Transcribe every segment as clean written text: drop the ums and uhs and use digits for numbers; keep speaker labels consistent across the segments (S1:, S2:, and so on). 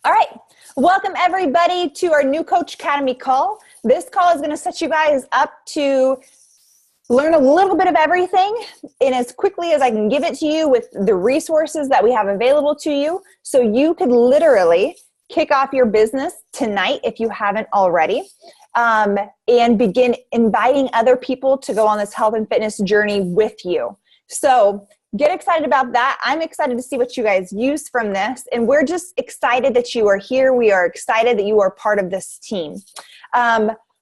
S1: All right, welcome everybody to our New Coach Academy call. This call is going to set you guys up to learn a little bit of everything and as quickly as I can give it to you with the resources that we have available to you, so you could literally kick off your business tonight if you haven't already, and begin inviting other people to go on this health and fitness journey with you. So get excited about that. I'm excited to see what you guys use from this, and we're just excited that you are here. We are excited that you are part of this team.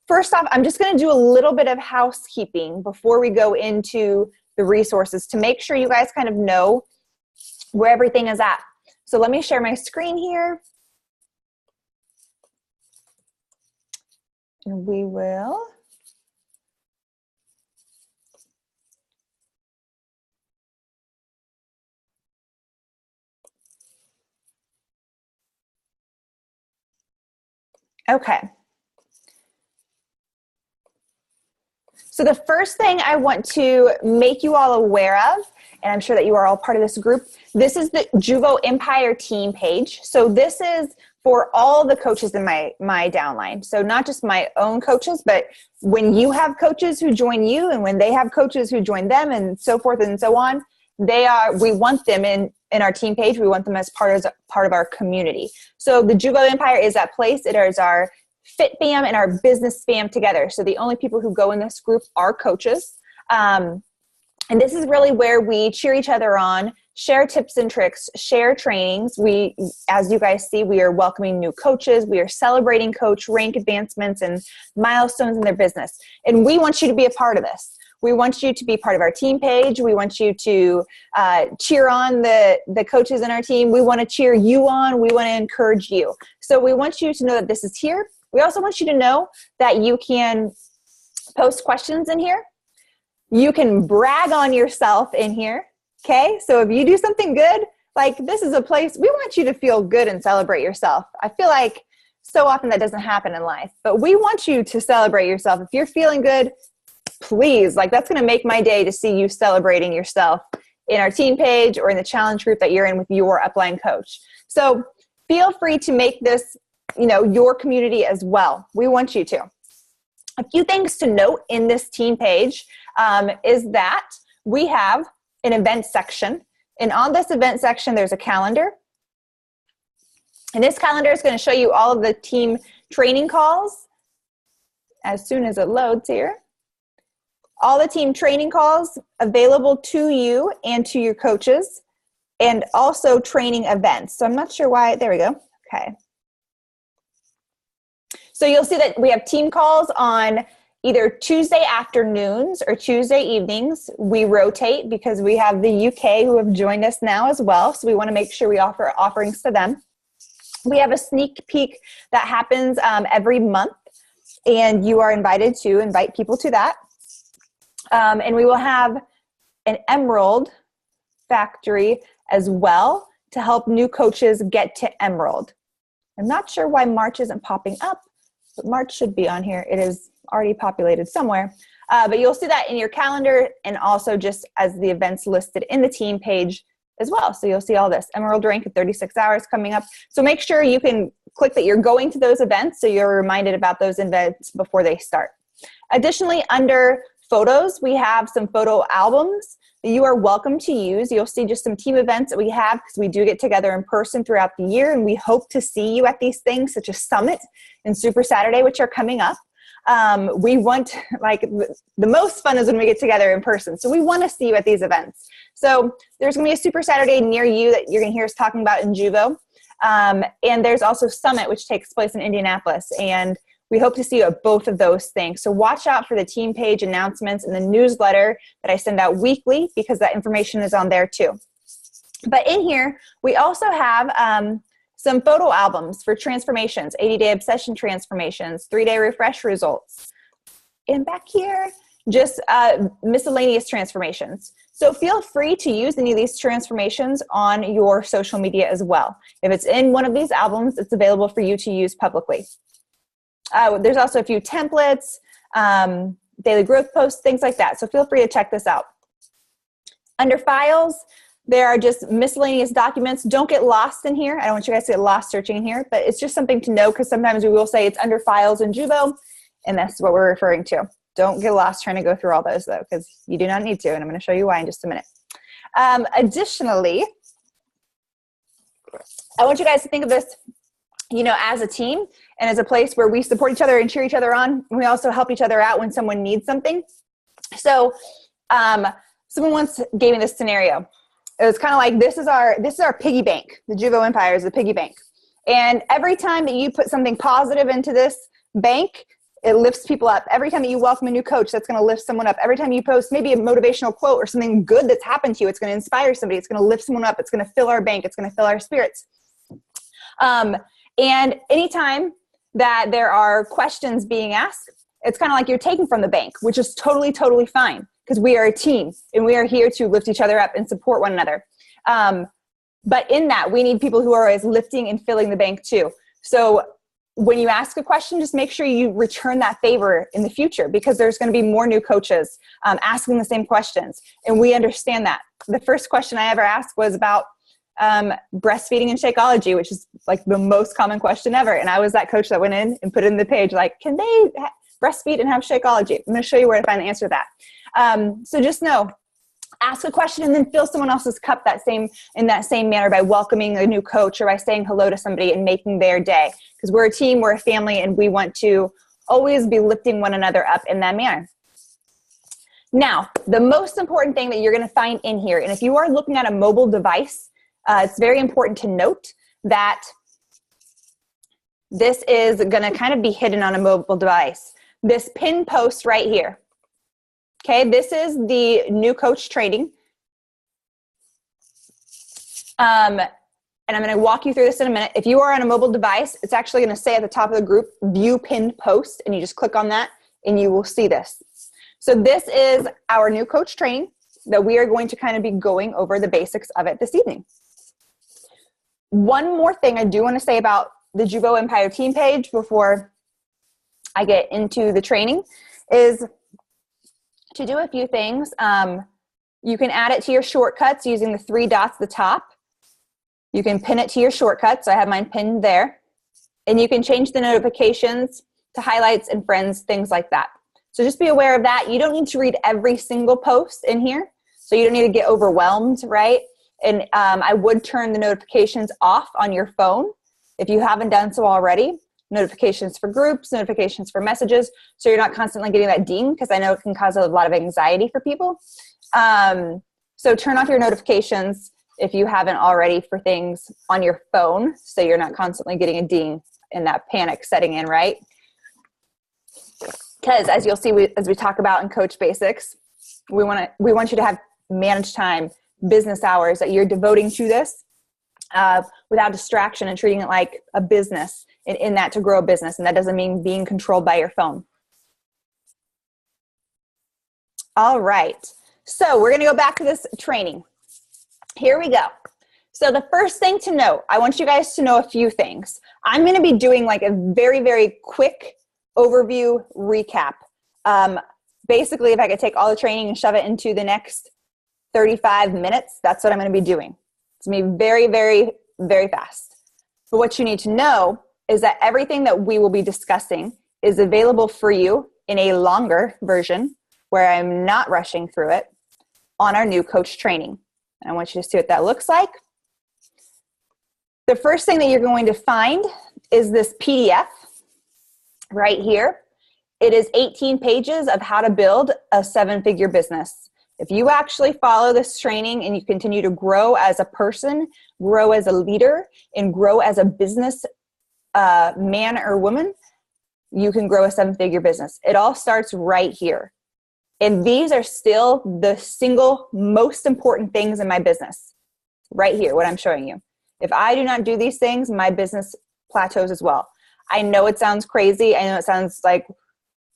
S1: First off, I'm just going to do a little bit of housekeeping before we go into the resources to make sure you guys kind of know where everything is at. So let me share my screen here. And we will. Okay. So the first thing I want to make you all aware of, and I'm sure that you are all part of this group, this is the Juvo Empire team page. So this is for all the coaches in my downline. So not just my own coaches, but when you have coaches who join you and when they have coaches who join them and so forth and so on, we want them in our team page. We want them as part of our community. So the Juvo Empire is that place. It is our Fit Fam and our Business Fam together. So the only people who go in this group are coaches. And this is really where we cheer each other on, share tips and tricks, share trainings. We, as you guys see, we are welcoming new coaches. We are celebrating coach rank advancements and milestones in their business. And we want you to be a part of this. We want you to be part of our team page. We want you to cheer on the coaches in our team. We want to cheer you on. We want to encourage you. So we want you to know that this is here. We also want you to know that you can post questions in here. You can brag on yourself in here, okay? So if you do something good, like this is a place, we want you to feel good and celebrate yourself. I feel like so often that doesn't happen in life, but we want you to celebrate yourself. If you're feeling good, please, like that's gonna make my day to see you celebrating yourself in our team page or in the challenge group that you're in with your upline coach. So feel free to make this, your community as well. We want you to. A few things to note in this team page is that we have an event section. And on this event section, there's a calendar. And this calendar is going to show you all of the team training calls as soon as it loads here. All the team training calls available to you and to your coaches, and also training events. So I'm not sure why, there we go. Okay. So you'll see that we have team calls on either Tuesday afternoons or Tuesday evenings. We rotate because we have the UK who have joined us now as well. So we want to make sure we offer offerings to them. We have a sneak peek that happens every month, and you are invited to invite people to that. And we will have an Emerald factory as well to help new coaches get to Emerald. I'm not sure why March isn't popping up, but March should be on here. It is already populated somewhere. But you'll see that in your calendar and also just as the events listed in the team page as well. So you'll see all this. Emerald rank at 36 hours coming up. So make sure you can click that you're going to those events so you're reminded about those events before they start. Additionally, under photos, we have some photo albums that you are welcome to use. You'll see just some team events that we have because we do get together in person throughout the year, and we hope to see you at these things such as Summit and Super Saturday, which are coming up. We want, like, the most fun is when we get together in person. So we want to see you at these events. So there's going to be a Super Saturday near you that you're going to hear us talking about in Juvo. And there's also Summit, which takes place in Indianapolis. And we hope to see you at both of those things. So watch out for the team page announcements and the newsletter that I send out weekly, because that information is on there too. But in here, we also have some photo albums for transformations, 80-day obsession transformations, 3-day refresh results. And back here, just miscellaneous transformations. So feel free to use any of these transformations on your social media as well. If it's in one of these albums, it's available for you to use publicly. There's also a few templates, daily growth posts, things like that. So feel free to check this out. Under files, There are just miscellaneous documents. Don't get lost in here. I don't want you guys to get lost searching in here, but it's just something to know because sometimes we will say it's under files in Juvo, and that's what we're referring to. Don't get lost trying to go through all those though, because you do not need to, and I'm going to show you why in just a minute. Additionally, I want you guys to think of this, as a team and as a place where we support each other and cheer each other on. And we also help each other out when someone needs something. So someone once gave me this scenario. It was kind of like, this is our piggy bank. The Juvo Empire is the piggy bank. And every time that you put something positive into this bank, it lifts people up. Every time that you welcome a new coach, that's going to lift someone up. Every time you post maybe a motivational quote or something good that's happened to you, it's going to inspire somebody. It's going to lift someone up. It's going to fill our bank. It's going to fill our spirits. And anytime that there are questions being asked, it's kind of like you're taking from the bank, which is totally, totally fine because we are a team and we are here to lift each other up and support one another. But in that, we need people who are always lifting and filling the bank too. So when you ask a question, just make sure you return that favor in the future because there's going to be more new coaches asking the same questions. And we understand that. The first question I ever asked was about breastfeeding and Shakeology, which is like the most common question ever. And I was that coach that went in and put it in the page, like, can they breastfeed and have Shakeology? I'm going to show you where to find the answer to that. So just know, ask a question and then fill someone else's cup in that same manner by welcoming a new coach or by saying hello to somebody and making their day. Because we're a team, we're a family, and we want to always be lifting one another up in that manner. Now, the most important thing that you're going to find in here, and if you are looking at a mobile device, it's very important to note that this is going to kind of be hidden on a mobile device. This pin post right here. Okay, this is the new coach training. And I'm going to walk you through this in a minute. If you are on a mobile device, it's actually going to say at the top of the group, view pinned post, and you just click on that and you will see this. So this is our new coach training that we are going to kind of be going over the basics of it this evening. One more thing I do want to say about the Juvo Empire team page before I get into the training is to do a few things. You can add it to your shortcuts using the 3 dots at the top. You can pin it to your shortcuts. I have mine pinned there. And you can change the notifications to highlights and friends, things like that. So just be aware of that. You don't need to read every single post in here. So you don't need to get overwhelmed, right? And I would turn the notifications off on your phone if you haven't done so already. Notifications for groups, notifications for messages, so you're not constantly getting that ding, because I know it can cause a lot of anxiety for people. So turn off your notifications if you haven't already for things on your phone, so you're not constantly getting a ding and that panic setting in, right? Because as you'll see, as we talk about in Coach Basics, we want you to have managed time, business hours that you're devoting to this without distraction and treating it like a business. In that to grow a business, and that doesn't mean being controlled by your phone. All right, so we're gonna go back to this training. Here we go. So the first thing to note, I want you guys to know a few things. I'm gonna be doing like a very, very quick overview recap. Basically, if I could take all the training and shove it into the next 35 minutes, that's what I'm gonna be doing. It's gonna be very, very, very fast. But what you need to know is that everything that we will be discussing is available for you in a longer version where I'm not rushing through it on our new coach training. And I want you to see what that looks like. The first thing that you're going to find is this PDF right here. It is 18 pages of how to build a 7-figure business. If you actually follow this training and you continue to grow as a person, grow as a leader, and grow as a business man or woman, you can grow a 7-figure business. It all starts right here. And these are still the single most important things in my business. Right here, what I'm showing you. If I do not do these things, my business plateaus as well. I know it sounds crazy. I know it sounds like,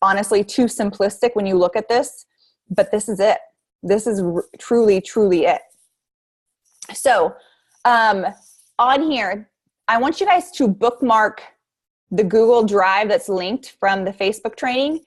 S1: honestly, too simplistic when you look at this, but this is it. This is truly, truly it. So on here, I want you guys to bookmark the Google Drive that's linked from the Facebook training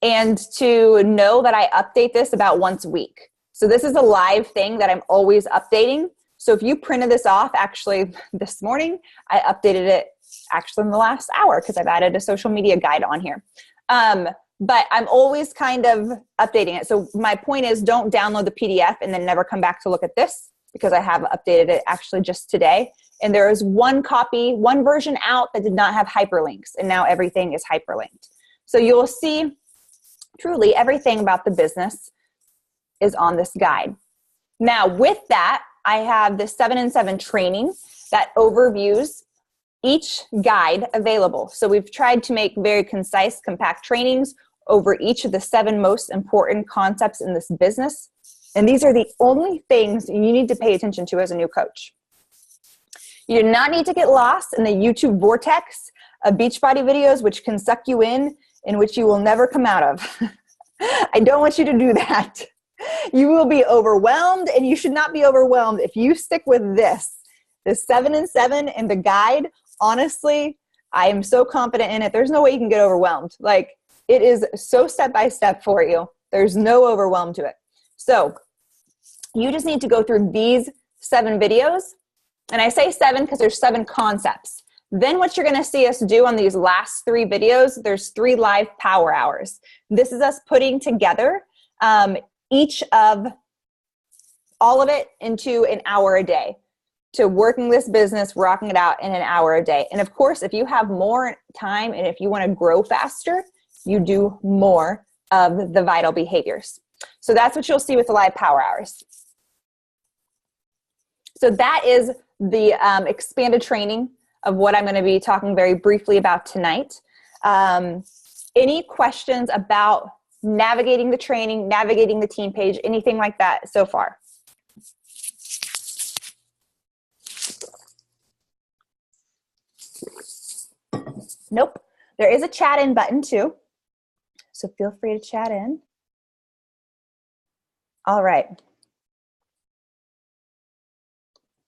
S1: and to know that I update this about once a week. So this is a live thing that I'm always updating. So if you printed this off, actually this morning, I updated it actually in the last hour because I've added a social media guide on here. But I'm always kind of updating it. So my point is, don't download the PDF and then never come back to look at this, because I have updated it actually just today. And there is one copy, one version out that did not have hyperlinks, and now everything is hyperlinked. So you'll see truly everything about the business is on this guide. Now with that, I have the 7 in 7 training that overviews each guide available. So we've tried to make very concise, compact trainings over each of the 7 most important concepts in this business. And these are the only things you need to pay attention to as a new coach. You do not need to get lost in the YouTube vortex of Beachbody videos, which can suck you in which you will never come out of. I don't want you to do that. You will be overwhelmed, and you should not be overwhelmed if you stick with this. The 7 in 7 and the guide, honestly, I am so confident in it. There's no way you can get overwhelmed. Like, it is so step-by-step for you. There's no overwhelm to it. So you just need to go through these 7 videos. And I say 7 because there's 7 concepts. Then what you're going to see us do on these last 3 videos, there's 3 live power hours. This is us putting together each of all of it into an hour a day, to working this business, rocking it out in an hour a day. And of course, if you have more time and if you want to grow faster, you do more of the vital behaviors. So that's what you'll see with the live power hours. So that is the expanded training of what I'm going to be talking very briefly about tonight. Any questions about navigating the training, navigating the team page, anything like that so far? Nope. There is a chat in button too, so feel free to chat in. All right.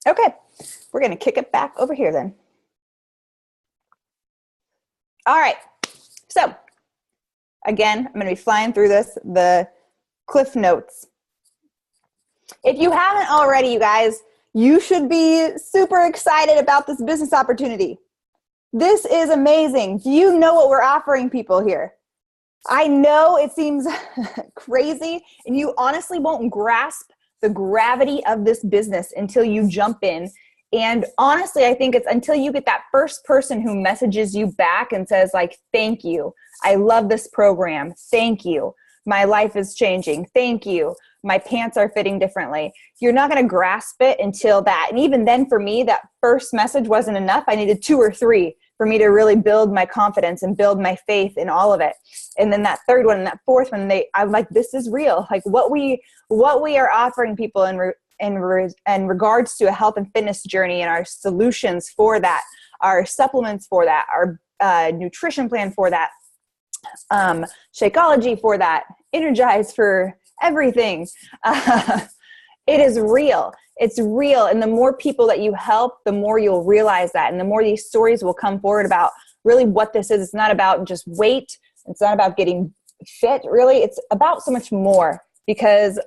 S1: Okay, we're going to kick it back over here then. All right, so again, I'm going to be flying through this, the Cliff Notes. If you haven't already, you guys, you should be super excited about this business opportunity. This is amazing. Do you know what we're offering people here? I know it seems crazy, and you honestly won't grasp the gravity of this business until you jump in. And honestly, I think it's until you get that first person who messages you back and says, like, thank you. I love this program. Thank you. My life is changing. Thank you. My pants are fitting differently. You're not going to grasp it until that. And even then, for me, that first message wasn't enough. I needed 2 or 3 for me to really build my confidence and build my faith in all of it. And then that third one and that fourth one, I'm like, this is real. Like what we are offering people in regards to a health and fitness journey, and our solutions for that, our supplements for that, our nutrition plan for that, Shakeology for that, Energize for everything. It is real. It's real. And the more people that you help, the more you'll realize that. And the more these stories will come forward about really what this is. It's not about just weight. It's not about getting fit, really. It's about so much more, because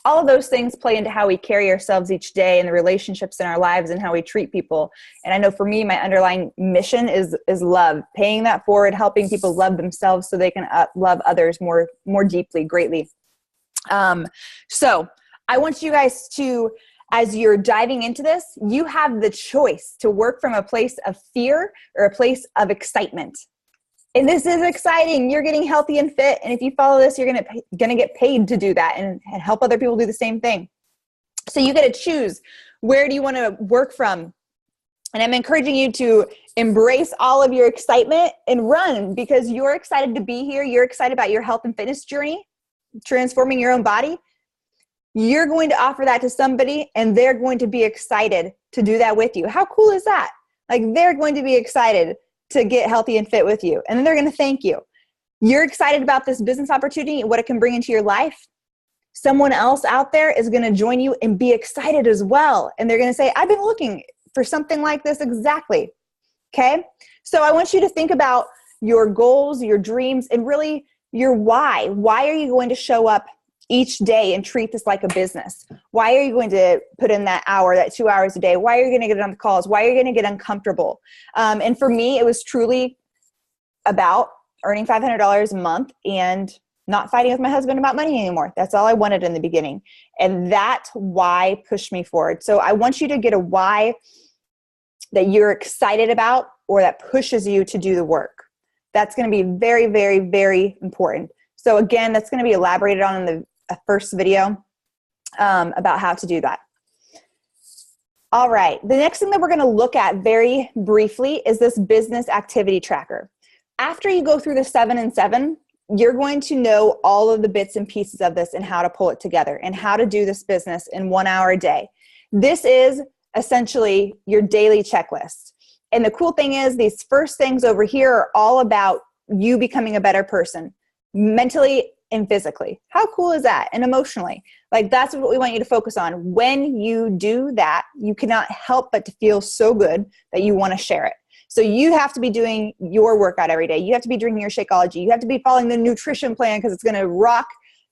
S1: all of those things play into how we carry ourselves each day and the relationships in our lives and how we treat people. And I know for me, my underlying mission is love, paying that forward, helping people love themselves so they can love others more deeply, greatly. So I want you guys to, as you're diving into this, you have the choice to work from a place of fear or a place of excitement. And this is exciting. You're getting healthy and fit. And if you follow this, you're going to get paid to do that and help other people do the same thing. So you get to choose, where do you want to work from? And I'm encouraging you to embrace all of your excitement and run, because you're excited to be here. You're excited about your health and fitness journey, transforming your own body. You're going to offer that to somebody, and they're going to be excited to do that with you. How cool is that? Like, they're going to be excited to get healthy and fit with you, and then they're going to thank you. You're excited about this business opportunity and what it can bring into your life. Someone else out there is going to join you and be excited as well. And they're going to say, I've been looking for something like this exactly. Okay? So I want you to think about your goals, your dreams, and really your why. Why are you going to show up each day and treat this like a business? Why are you going to put in that hour, that 2 hours a day? Why are you going to get on the calls? Why are you going to get uncomfortable? And for me, it was truly about earning $500 a month and not fighting with my husband about money anymore. That's all I wanted in the beginning. And that why pushed me forward. So I want you to get a why that you're excited about or that pushes you to do the work. That's going to be very, very, very important. So again, that's going to be elaborated on in the first video about how to do that. All right. The next thing that we're going to look at very briefly is this business activity tracker. After you go through the 7 and 7, you're going to know all of the bits and pieces of this and how to pull it together and how to do this business in 1 hour a day. This is essentially your daily checklist. And the cool thing is these first things over here are all about you becoming a better person, mentally and physically. How cool is that? And emotionally. Like, that's what we want you to focus on. When you do that, you cannot help but to feel so good that you want to share it. So you have to be doing your workout every day. You have to be drinking your Shakeology. You have to be following the nutrition plan because it's going to rock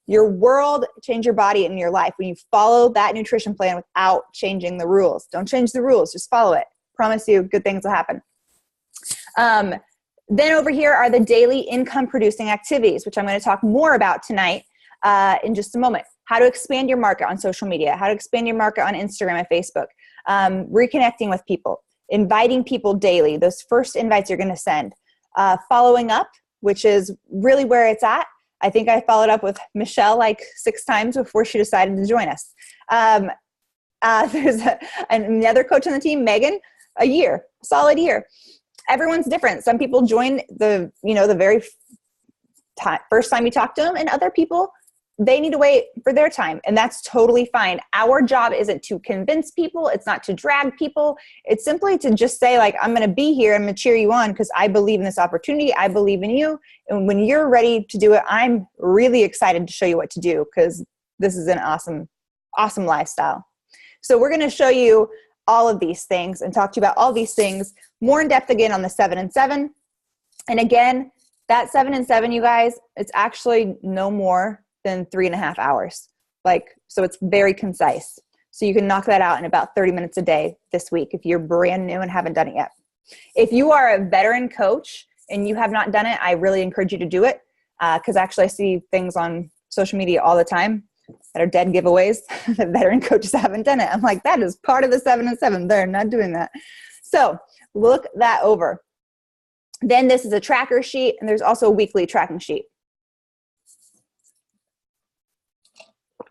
S1: your world, change your body and your life when you follow that nutrition plan without changing the rules. Don't change the rules. Just follow it. Promise you good things will happen. Then over here are the daily income producing activities, which I'm going to talk more about tonight in just a moment. How to expand your market on social media, how to expand your market on Instagram and Facebook, reconnecting with people, inviting people daily, those first invites you're going to send, following up, which is really where it's at. I think I followed up with Michelle like 6 times before she decided to join us. There's another coach on the team, Megan, a solid year. Everyone's different. Some people join the very first time you talk to them, and other people, they need to wait for their time, and that's totally fine. Our job isn't to convince people. It's not to drag people. It's simply to just say, like, I'm going to be here. I'm going to cheer you on because I believe in this opportunity. I believe in you. And when you're ready to do it, I'm really excited to show you what to do because this is an awesome, awesome lifestyle. So we're going to show you all of these things and talk to you about all these things more in depth again on the 7 and 7. And again, that 7 and 7, you guys, it's actually no more than 3.5 hours. So it's very concise. So you can knock that out in about 30 minutes a day this week if you're brand new and haven't done it yet. If you are a veteran coach and you have not done it, I really encourage you to do it because actually I see things on social media all the time that are dead giveaways that veteran coaches haven't done it. I'm like, that is part of the 7 and 7. They're not doing that. So look that over. Then this is a tracker sheet, and there's also a weekly tracking sheet.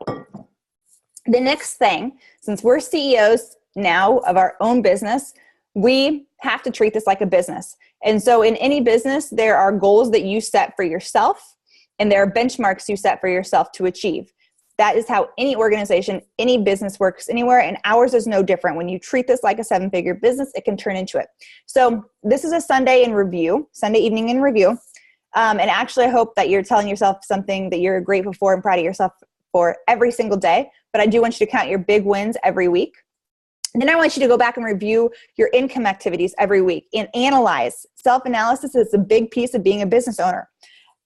S1: The next thing, since we're CEOs now of our own business, we have to treat this like a business. And so in any business, there are goals that you set for yourself, and there are benchmarks you set for yourself to achieve. That is how any organization, any business works anywhere, and ours is no different. When you treat this like a 7-figure business, it can turn into it. So this is a Sunday evening in review. And actually, I hope that you're telling yourself something that you're grateful for and proud of yourself for every single day. But I do want you to count your big wins every week. And then I want you to go back and review your income activities every week and analyze. Self-analysis is a big piece of being a business owner.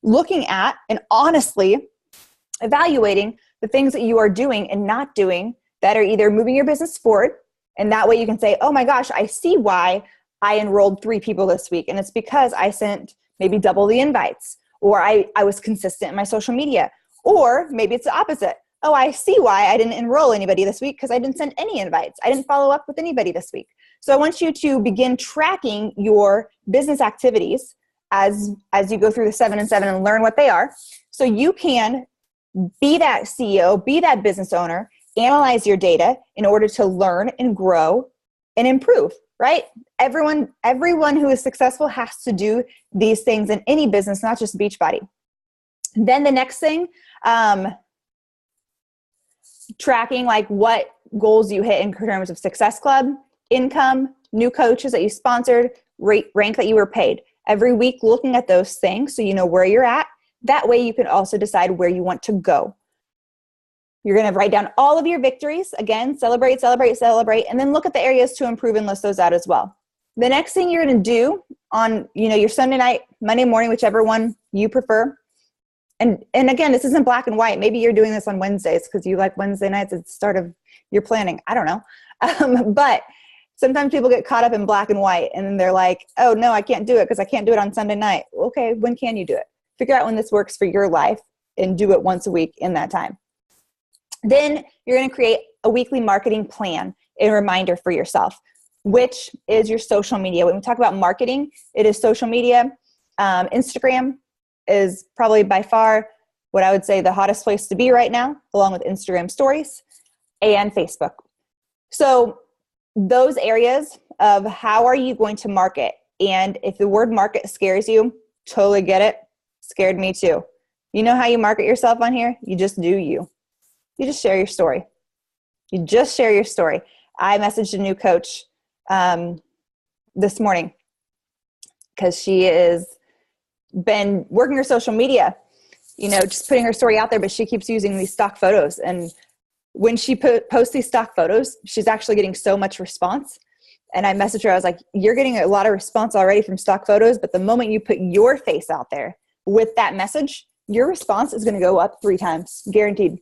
S1: Looking at and honestly evaluating the things that you are doing and not doing that are either moving your business forward, and that way you can say, oh my gosh, I see why I enrolled 3 people this week, and it's because I sent maybe double the invites, or I was consistent in my social media, or maybe it's the opposite. Oh, I see why I didn't enroll anybody this week because I didn't send any invites. I didn't follow up with anybody this week. So I want you to begin tracking your business activities as you go through the 7 and 7 and learn what they are, so you can be that CEO, be that business owner, analyze your data in order to learn and grow and improve, right? Everyone who is successful has to do these things in any business, not just Beachbody. Then the next thing, tracking like what goals you hit in terms of Success Club, income, new coaches that you sponsored, rank that you were paid. Every week looking at those things so you know where you're at. That way you can also decide where you want to go. You're going to write down all of your victories. Again, celebrate, celebrate, celebrate, and then look at the areas to improve and list those out as well. The next thing you're going to do on your Sunday night, Monday morning, whichever one you prefer, And again, this isn't black and white. Maybe you're doing this on Wednesdays because you like Wednesday nights at the start of your planning. I don't know. But sometimes people get caught up in black and white and then they're like, oh no, I can't do it because I can't do it on Sunday night. Okay, when can you do it? Figure out when this works for your life and do it once a week in that time. Then you're going to create a weekly marketing plan, a reminder for yourself, which is your social media. When we talk about marketing, it is social media. Instagram is probably by far what I would say the hottest place to be right now, along with Instagram stories and Facebook. So those areas of how are you going to market? And if the word market scares you, totally get it. Scared me too. You know how you market yourself on here? You just do you. You just share your story. You just share your story. I messaged a new coach this morning because she has been working her social media, just putting her story out there, but she keeps using these stock photos. And when she posts these stock photos, she's actually getting so much response. And I messaged her, I was like, you're getting a lot of response already from stock photos, but the moment you put your face out there with that message, your response is going to go up 3 times, guaranteed.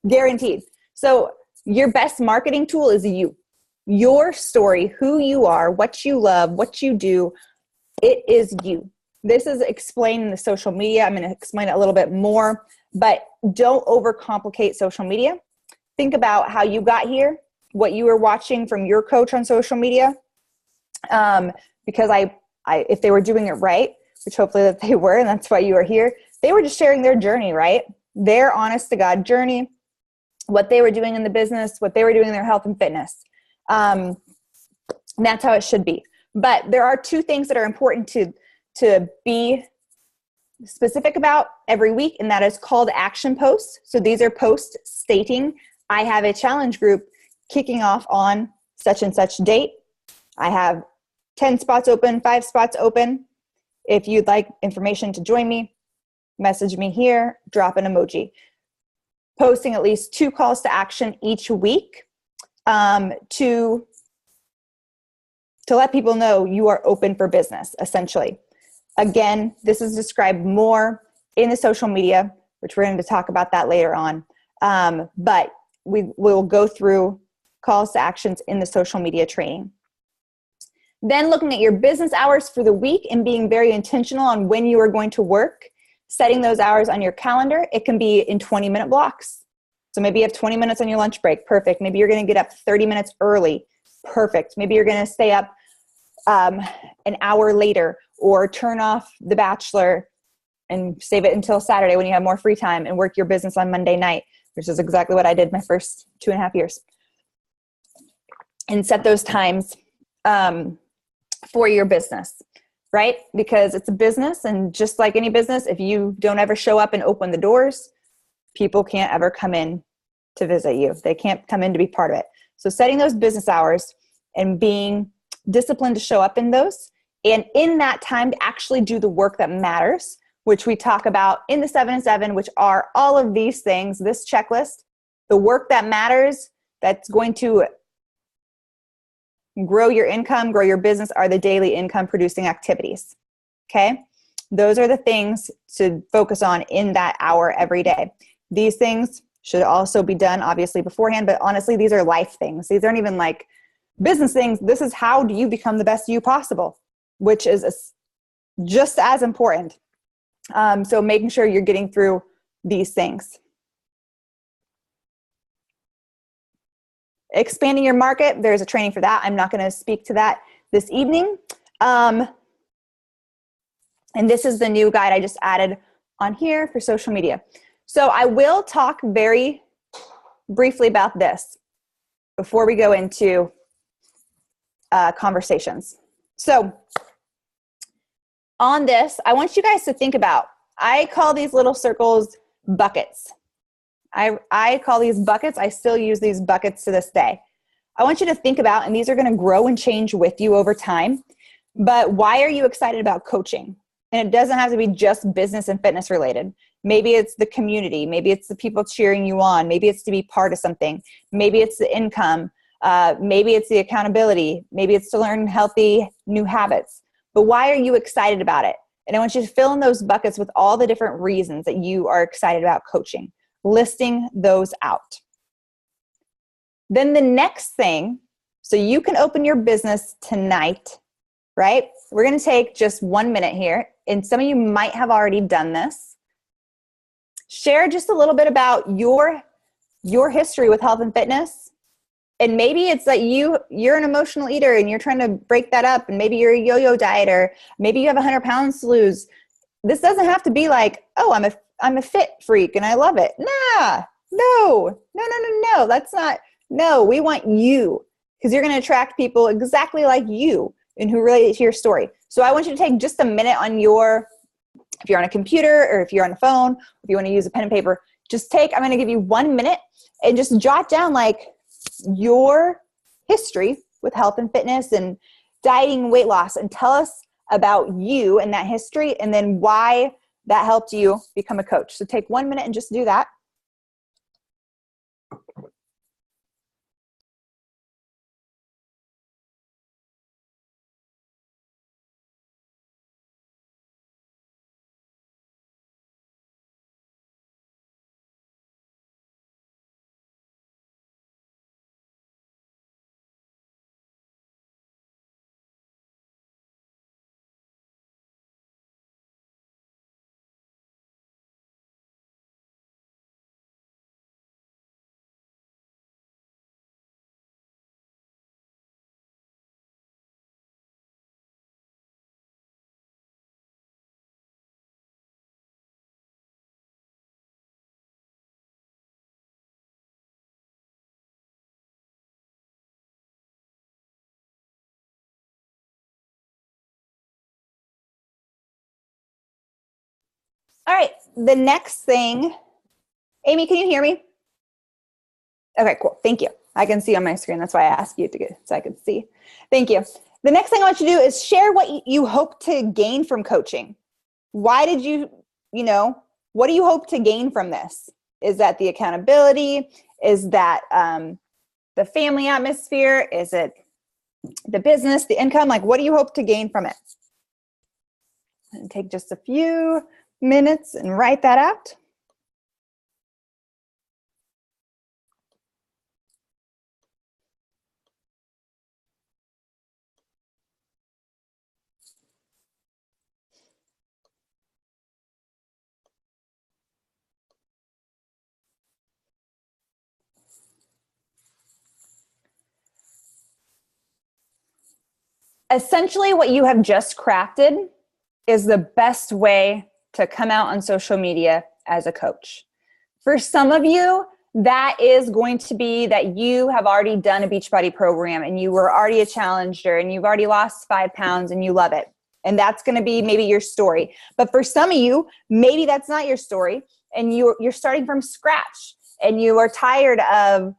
S1: Guaranteed. So your best marketing tool is you. Your story, who you are, what you love, what you do, it is you. This is explained in the social media. I'm going to explain it a little bit more, but don't overcomplicate social media. Think about how you got here, what you were watching from your coach on social media. Because if they were doing it right, which hopefully that they were, and that's why you are here, they were just sharing their journey, right? Their honest to God journey, what they were doing in the business, what they were doing in their health and fitness. And that's how it should be. But there are 2 things that are important to be specific about every week, and that is call to action posts. So these are posts stating, I have a challenge group kicking off on such and such date. I have 10 spots open, 5 spots open. If you'd like information to join me, message me here, drop an emoji. Posting at least 2 calls to action each week to let people know you are open for business, essentially. Again, this is described more in the social media, which we're going to talk about that later on. But we will go through calls to actions in the social media training. Then looking at your business hours for the week and being very intentional on when you are going to work, setting those hours on your calendar. It can be in 20-minute blocks. So maybe you have 20 minutes on your lunch break. Perfect. Maybe you're going to get up 30 minutes early. Perfect. Maybe you're going to stay up an hour later, or turn off The Bachelor and save it until Saturday when you have more free time and work your business on Monday night, which is exactly what I did my first 2.5 years. And set those times for your business, right? Because it's a business, and just like any business, if you don't ever show up and open the doors, people can't ever come in to visit you. They can't come in to be part of it. So setting those business hours and being disciplined to show up in those, and in that time to actually do the work that matters, which we talk about in the 7 and 7, which are all of these things, this checklist, the work that matters, that's going to grow your income, grow your business, are the daily income producing activities. Okay? Those are the things to focus on in that hour every day. These things should also be done obviously beforehand, but honestly, these are life things. These aren't even like business things. This is how do you become the best you possible, which is just as important. So making sure you're getting through these things. Expanding your market, there's a training for that. I'm not going to speak to that this evening. And this is the new guide I just added on here for social media. So I will talk very briefly about this before we go into conversations. So on this, I want you guys to think about, I call these little circles buckets. I call these buckets. I still use these buckets to this day. I want you to think about, and these are going to grow and change with you over time, but why are you excited about coaching? And it doesn't have to be just business and fitness related. Maybe it's the community. Maybe it's the people cheering you on. Maybe it's to be part of something. Maybe it's the income. Maybe it's the accountability. Maybe it's to learn healthy new habits. But why are you excited about it? And I want you to fill in those buckets with all the different reasons that you are excited about coaching, listing those out. Then the next thing, so you can open your business tonight, right? We're going to take just 1 minute here, and some of you might have already done this. Share just a little bit about your history with health and fitness. And maybe it's that you're an emotional eater and you're trying to break that up, and maybe you're a yo-yo dieter, maybe you have 100 pounds to lose. This doesn't have to be like, oh, I'm a fit freak and I love it. Nah, no, that's not, no, we want you, because you're going to attract people exactly like you and who relate to your story. So I want you to take just a minute on if you're on a computer or if you're on a phone, if you want to use a pen and paper, I'm going to give you 1 minute and just jot down like your history with health and fitness and dieting and weight loss, and tell us about you and that history, and then why that helped you become a coach. So take 1 minute and just do that. All right, the next thing, Amy, can you hear me? Okay, cool. Thank you. I can see on my screen. That's why I asked you so I could see. Thank you. The next thing I want you to do is share what you hope to gain from coaching. Why did what do you hope to gain from this? Is that the accountability? Is that the family atmosphere? Is it the business, the income? Like, what do you hope to gain from it? And take just a few minutes and write that out. Essentially, what you have just crafted is the best way to come out on social media as a coach. For some of you, that is going to be that you have already done a Beachbody program and you were already a challenger and you've already lost 5 pounds and you love it. And that's going to be maybe your story. But for some of you, maybe that's not your story, and you're starting from scratch and you are tired of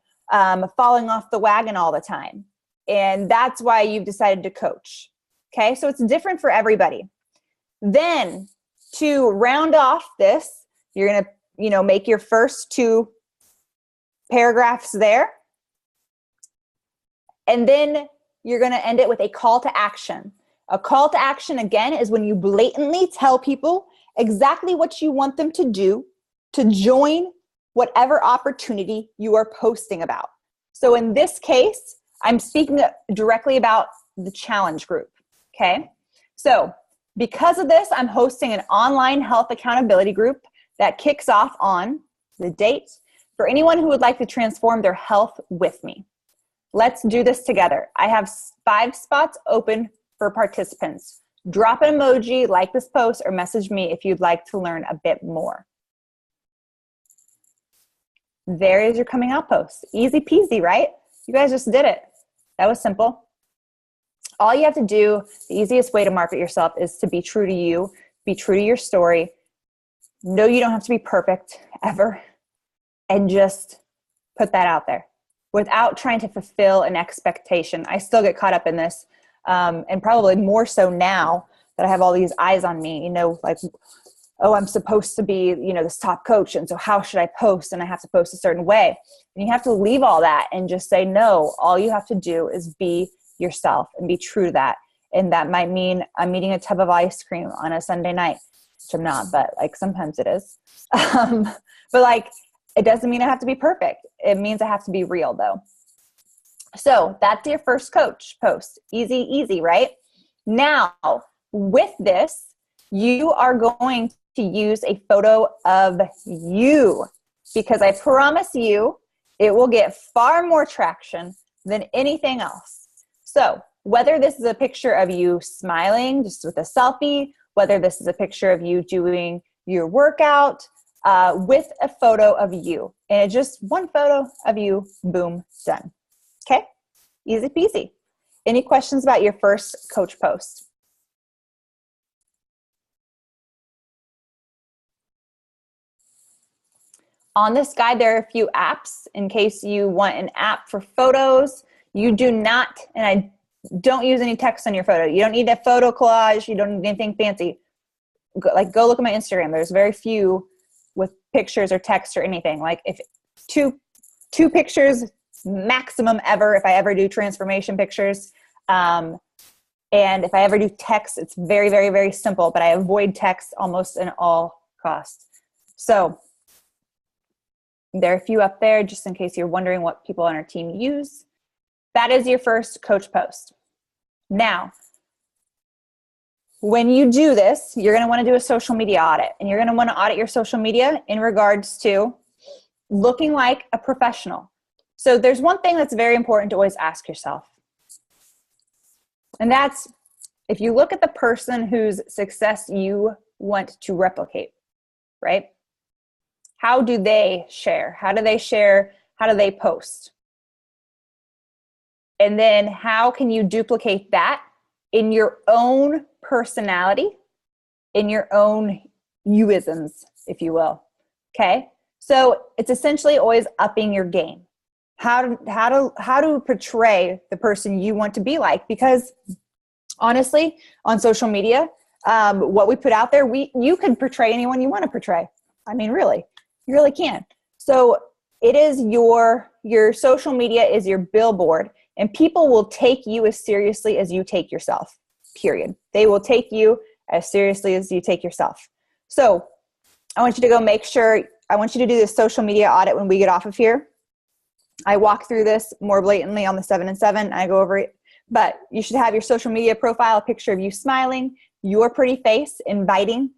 S1: falling off the wagon all the time. And that's why you've decided to coach. Okay, so it's different for everybody. Then to round off this, you're going to, make your first 2 paragraphs there. And then you're going to end it with a call to action. A call to action, again, is when you blatantly tell people exactly what you want them to do to join whatever opportunity you are posting about. So in this case, I'm speaking directly about the challenge group, okay? So because of this, I'm hosting an online health accountability group that kicks off on the date for anyone who would like to transform their health with me. Let's do this together. I have 5 spots open for participants. Drop an emoji, like this post, or message me if you'd like to learn a bit more. There is your coming out post. Easy peasy, right? You guys just did it. That was simple. All you have to do, the easiest way to market yourself is to be true to you, be true to your story. No, you don't have to be perfect ever. And just put that out there without trying to fulfill an expectation. I still get caught up in this, and probably more so now that I have all these eyes on me, like, oh, I'm supposed to be, this top coach. And so how should I post? And I have to post a certain way. And you have to leave all that and just say, no, all you have to do is be yourself and be true to that. And that might mean I'm eating a tub of ice cream on a Sunday night, which I'm not, but like sometimes it is. But like, it doesn't mean I have to be perfect. It means I have to be real though. So that's your first coach post. Easy, easy, right? Now, with this, you are going to use a photo of you, because I promise you it will get far more traction than anything else. So whether this is a picture of you smiling just with a selfie, whether this is a picture of you doing your workout, with a photo of you, and just one photo of you, boom, done. Okay, easy peasy. Any questions about your first coach post? On this guide, there are a few apps in case you want an app for photos. You do not, and I don't use any text on your photo. You don't need a photo collage. You don't need anything fancy. Go look at my Instagram. There's very few with pictures or text or anything. Like if two pictures maximum ever, if I ever do transformation pictures. And if I ever do text, it's very, very, very simple, but I avoid text almost at all costs. So there are a few up there just in case you're wondering what people on our team use. That is your first coach post. Now, when you do this, you're going to want to do a social media audit, and you're going to want to audit your social media in regards to looking like a professional. So there's one thing that's very important to always ask yourself. And that's, if you look at the person whose success you want to replicate, right? How do they share? How do they share? How do they post? And then how can you duplicate that in your own personality, in your own you-isms, if you will? Okay? So it's essentially always upping your game. How to portray the person you want to be like, because honestly, on social media, what we put out there, you can portray anyone you want to portray. I mean, really, you really can. So it is your social media is your billboard, and people will take you as seriously as you take yourself, period. They will take you as seriously as you take yourself. So I want you to go make sure, I want you to do this social media audit when we get off of here. I walk through this more blatantly on the 7 and 7. I go over it, but you should have your social media profile, a picture of you smiling, your pretty face, inviting,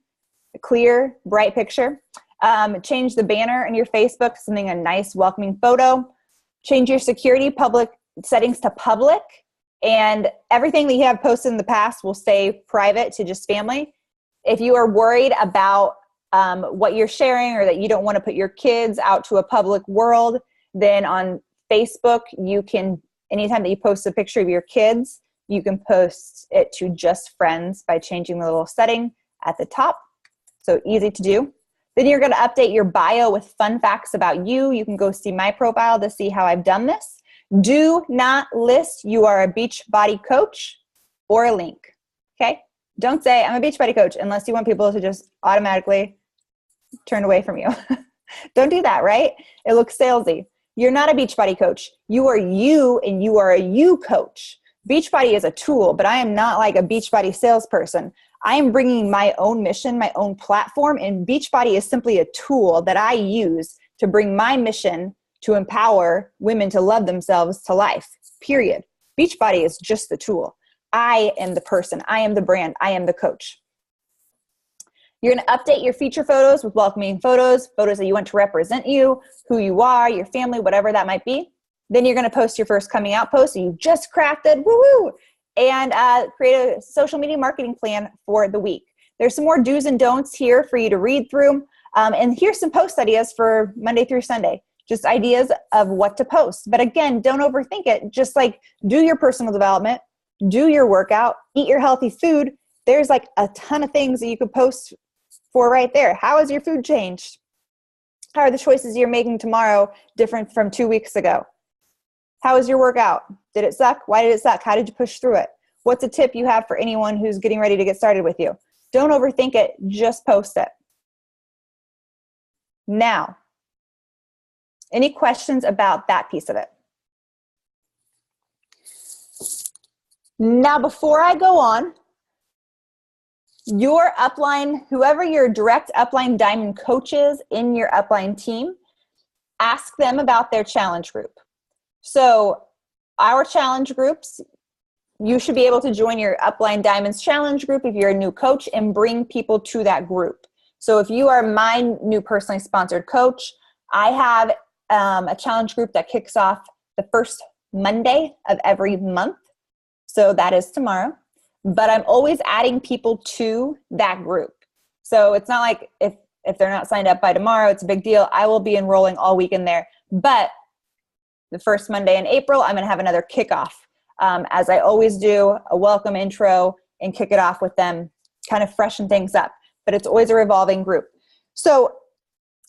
S1: a clear, bright picture. Change the banner in your Facebook, something a nice, welcoming photo. Change your security public settings to public, and everything that you have posted in the past will stay private to just family. If you are worried about what you're sharing, or that you don't want to put your kids out to a public world, then on Facebook, you can, anytime that you post a picture of your kids, you can post it to just friends by changing the little setting at the top. So easy to do. Then you're going to update your bio with fun facts about you. You can go see my profile to see how I've done this. Do not list you are a Beachbody coach or a link. Okay? Don't say I'm a Beachbody coach unless you want people to just automatically turn away from you. Don't do that, right? It looks salesy. You're not a Beachbody coach. You are you, and you are a you coach. Beachbody is a tool, but I am not like a Beachbody salesperson. I am bringing my own mission, my own platform, and Beachbody is simply a tool that I use to bring my mission to empower women to love themselves to life, period. Beachbody is just the tool. I am the person. I am the brand. I am the coach. You're going to update your feature photos with welcoming photos, photos that you want to represent you, who you are, your family, whatever that might be. Then you're going to post your first coming out post that you just crafted, woo-woo, and create a social media marketing plan for the week. There's some more do's and don'ts here for you to read through. And here's some post ideas for Monday through Sunday. Just ideas of what to post. But again, don't overthink it. Just like do your personal development, do your workout, eat your healthy food. There's like a ton of things that you could post for right there. How has your food changed? How are the choices you're making tomorrow different from 2 weeks ago? How was your workout? Did it suck? Why did it suck? How did you push through it? What's a tip you have for anyone who's getting ready to get started with you? Don't overthink it. Just post it. Now, any questions about that piece of it? Now, before I go on, your upline, whoever your direct upline diamond coach is in your upline team, ask them about their challenge group. So our challenge groups, you should be able to join your upline diamonds challenge group if you're a new coach and bring people to that group. So if you are my new personally sponsored coach, I have a challenge group that kicks off the first Monday of every month. So that is tomorrow. But I'm always adding people to that group. So it's not like if they're not signed up by tomorrow, it's a big deal. I will be enrolling all week in there. But the first Monday in April, I'm going to have another kickoff. As I always do, a welcome intro and kick it off with them, kind of freshen things up. But it's always a revolving group. So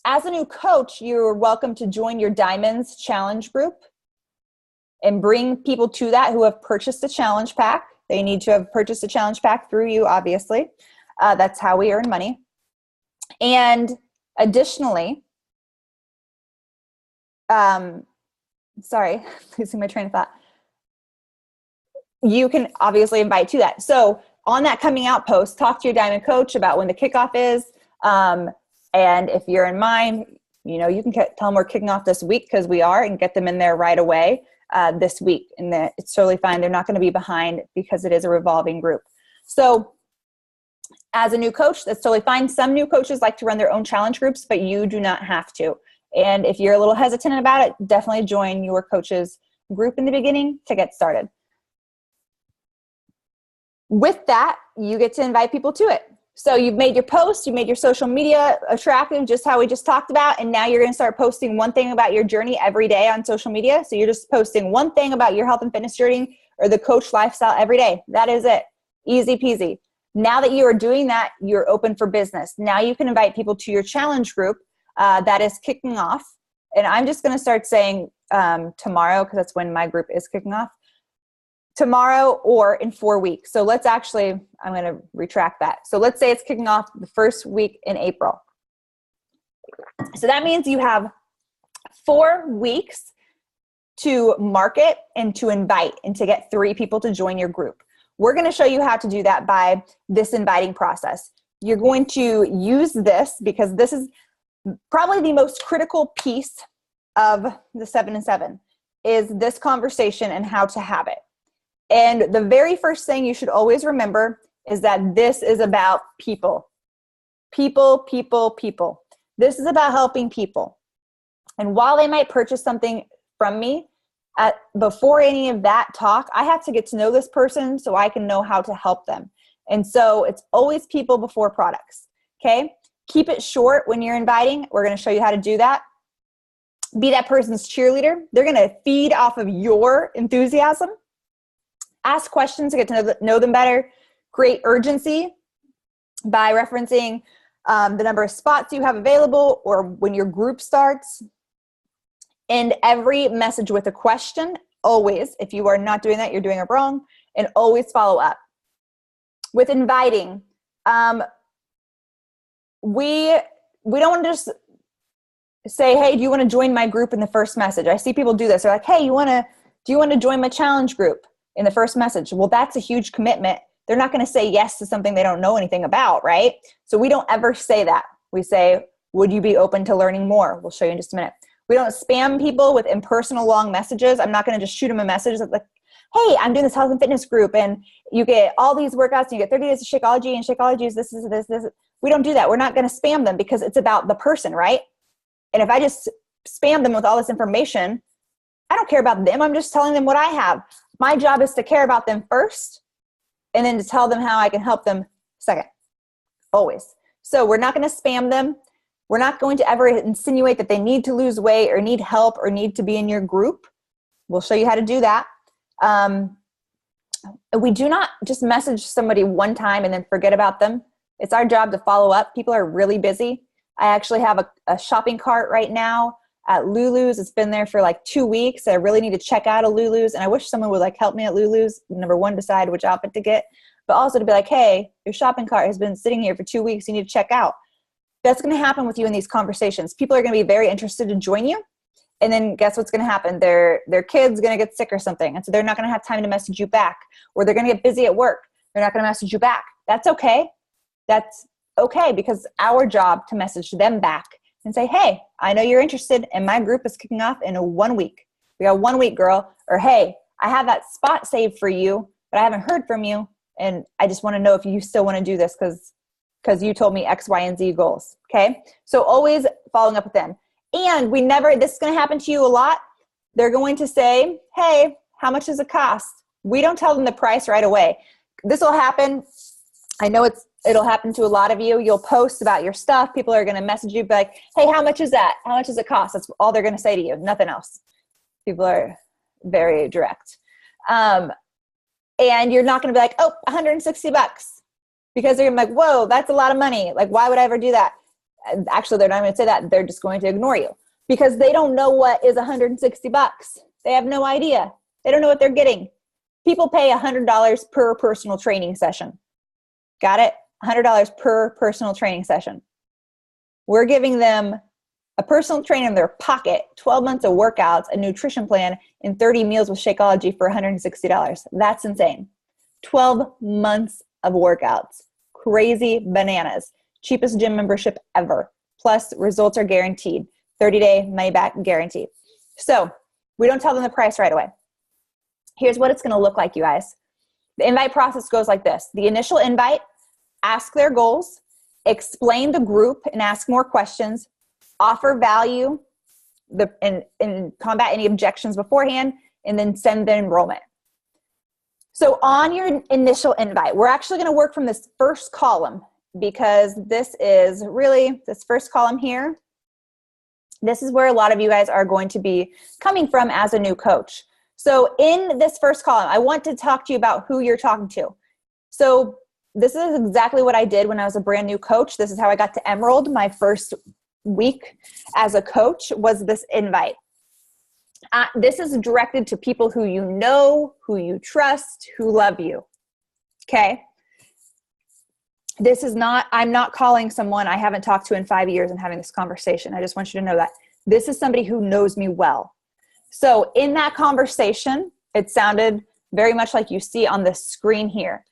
S1: as a new coach, you're welcome to join your Diamonds Challenge group and bring people to that who have purchased a challenge pack. They need to have purchased a challenge pack through you, obviously. That's how we earn money. And additionally, sorry, losing my train of thought. You can obviously invite to that. So on that coming out post, talk to your diamond coach about when the kickoff is. And if you're in mine, you can tell them we're kicking off this week, because we are, and get them in there right away this week. And it's totally fine. They're not going to be behind because it is a revolving group. So as a new coach, that's totally fine. Some new coaches like to run their own challenge groups, but you do not have to. And if you're a little hesitant about it, definitely join your coach's group in the beginning to get started. With that, you get to invite people to it. So you've made your post, you made your social media attractive, just how we just talked about, and now you're going to start posting one thing about your journey every day on social media. So you're just posting one thing about your health and fitness journey or the coach lifestyle every day. That is it. Easy peasy. Now that you are doing that, you're open for business. Now you can invite people to your challenge group that is kicking off. And I'm just going to start saying tomorrow, because that's when my group is kicking off. Tomorrow or in 4 weeks. So let's actually, I'm going to retract that. So let's say it's kicking off the first week in April. So that means you have 4 weeks to market and to invite and to get 3 people to join your group. We're going to show you how to do that by this inviting process. You're going to use this because this is probably the most critical piece of the 7 and 7 is this conversation and how to have it. And the very first thing you should always remember is that this is about people. People, people, people. This is about helping people. And while they might purchase something from me, before any of that talk, I have to get to know this person so I can know how to help them. And so it's always people before products, okay? Keep it short when you're inviting. We're going to show you how to do that. Be that person's cheerleader. They're going to feed off of your enthusiasm. Ask questions to get to know them better. Create urgency by referencing the number of spots you have available or when your group starts. And every message with a question, always. If you are not doing that, you're doing it wrong. And always follow up. With inviting, we don't want to just say, hey, do you want to join my group in the first message? I see people do this. They're like, hey, do you want to join my challenge group in the first message? Well, that's a huge commitment. They're not going to say yes to something they don't know anything about, right? So we don't ever say that. We say, would you be open to learning more? We'll show you in just a minute. We don't spam people with impersonal long messages. I'm not going to just shoot them a message that's like, hey, I'm doing this health and fitness group and you get all these workouts and you get 30 days of Shakeology and Shakeology is this. We don't do that. We're not going to spam them because it's about the person, right? And if I just spam them with all this information, I don't care about them. I'm just telling them what I have. My job is to care about them first and then to tell them how I can help them second, always. So we're not going to spam them. We're not going to ever insinuate that they need to lose weight or need help or need to be in your group. We'll show you how to do that. We do not just message somebody one time and then forget about them. It's our job to follow up. People are really busy. I actually have a shopping cart right now at Lulu's. It's been there for like 2 weeks. I really need to check out a Lulu's, and I wish someone would help me at Lulu's. Number one, decide which outfit to get, but also to be like, hey, your shopping cart has been sitting here for 2 weeks. You need to check out. That's going to happen with you in these conversations. People are going to be very interested to join you. And then guess what's going to happen? Their kid's going to get sick or something. And so they're not going to have time to message you back, or they're going to get busy at work. They're not going to message you back. That's okay. That's okay, because our job to message them back and say, hey, I know you're interested and my group is kicking off in 1 week. We got 1 week, girl. Or, hey, I have that spot saved for you, but I haven't heard from you. And I just want to know if you still want to do this because you told me X, Y, and Z goals. Okay. So always following up with them. And this is going to happen to you a lot. They're going to say, hey, how much does it cost? We don't tell them the price right away. This will happen. I know it'll happen to a lot of you. You'll post about your stuff. People are going to message you, be like, hey, how much is that? How much does it cost? That's all they're going to say to you. Nothing else. People are very direct. And you're not going to be like, oh, $160, because they're going to be like, whoa, that's a lot of money. Like, why would I ever do that? Actually, they're not going to say that. They're just going to ignore you because they don't know what is $160. They have no idea. They don't know what they're getting. People pay $100 per personal training session. Got it? $100 per personal training session. We're giving them a personal trainer in their pocket, 12 months of workouts, a nutrition plan, and 30 meals with Shakeology for $160. That's insane. 12 months of workouts. Crazy bananas. Cheapest gym membership ever. Plus, results are guaranteed. 30-day money-back guarantee. So we don't tell them the price right away. Here's what it's going to look like, you guys. The invite process goes like this. The initial invite, ask their goals, explain the group and ask more questions, offer value, and combat any objections beforehand, and then send the enrollment. So on your initial invite, we're actually going to work from this first column, because this first column here, this is where a lot of you guys are going to be coming from as a new coach. So in this first column, I want to talk to you about who you're talking to. So this is exactly what I did when I was a brand new coach. This is how I got to Emerald. My first week as a coach was this invite. This is directed to people who you know, who you trust, who love you. Okay? I'm not calling someone I haven't talked to in 5 years and having this conversation. I just want you to know that. This is somebody who knows me well. So in that conversation, it sounded very much like you see on the screen here.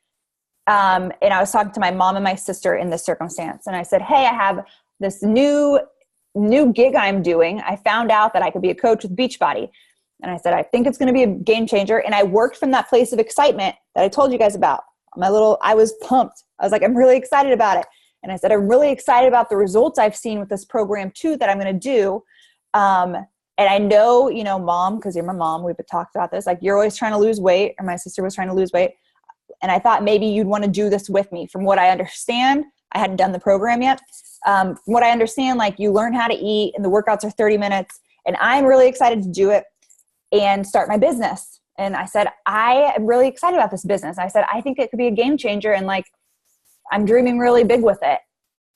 S1: And I was talking to my mom and my sister in this circumstance. And I said, hey, I have this new gig I'm doing. I found out that I could be a coach with Beachbody. And I said, I think it's going to be a game changer. And I worked from that place of excitement that I told you guys about. I was pumped. I was like, I'm really excited about it. And I said, I'm really excited about the results I've seen with this program too, that I'm going to do. And I know, mom, because you're my mom, we've talked about this, like you're always trying to lose weight, or my sister was trying to lose weight. And I thought maybe you'd want to do this with me. From what I understand, I hadn't done the program yet. From what I understand, like you learn how to eat and the workouts are 30 minutes, and I'm really excited to do it and start my business. And I said, I am really excited about this business. I said, I think it could be a game changer. And like, I'm dreaming really big with it.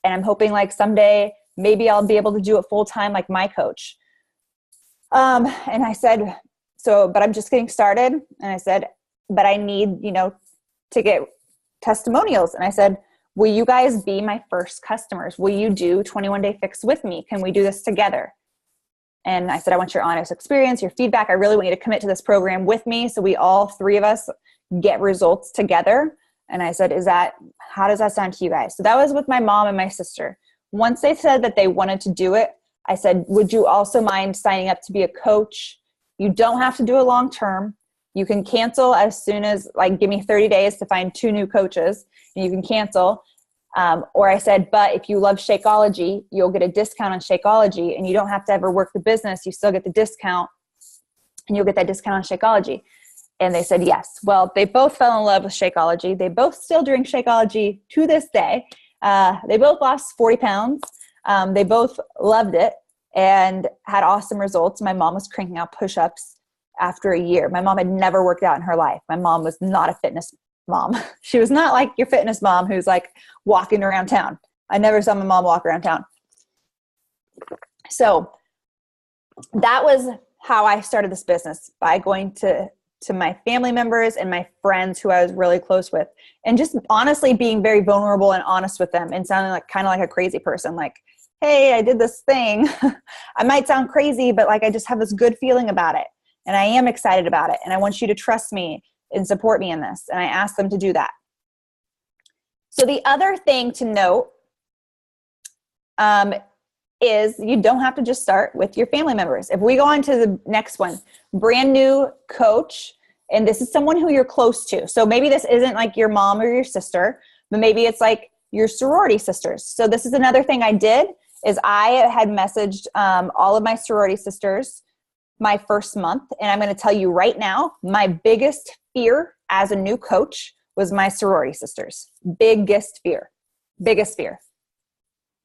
S1: And I'm hoping like someday maybe I'll be able to do it full time like my coach. And I said, but I'm just getting started. And I said, but I need, to get testimonials. And I said, will you guys be my first customers? Will you do 21 Day Fix with me? Can we do this together? And I said, I want your honest experience, your feedback. I really want you to commit to this program with me. So we all three of us get results together. And I said, how does that sound to you guys? So that was with my mom and my sister. Once they said that they wanted to do it, I said, would you also mind signing up to be a coach? You don't have to do it long term. You can cancel as soon as, give me 30 days to find 2 new coaches, and you can cancel. Or I said, but if you love Shakeology, you'll get a discount on Shakeology, and you don't have to ever work the business. You still get the discount, and you'll get that discount on Shakeology. And they said yes. Well, they both fell in love with Shakeology. They both still drink Shakeology to this day. They both lost 40 pounds. They both loved it and had awesome results. My mom was cranking out push-ups after a year. My mom had never worked out in her life. My mom was not a fitness mom. She was not like your fitness mom who's like walking around town. I never saw my mom walk around town. So that was how I started this business, by going to my family members and my friends who I was really close with, and just honestly being very vulnerable and honest with them, and sounding like kind of like a crazy person. Like, hey, I did this thing. I might sound crazy, but like I just have this good feeling about it. And I am excited about it. And I want you to trust me and support me in this. And I asked them to do that. So the other thing to note is you don't have to just start with your family members. If we go on to the next one, brand new coach, and this is someone who you're close to. So maybe this isn't like your mom or your sister, but maybe it's like your sorority sisters. So this is another thing I did is I had messaged all of my sorority sisters my first month. And I'm going to tell you right now, my biggest fear as a new coach was my sorority sisters. Biggest fear.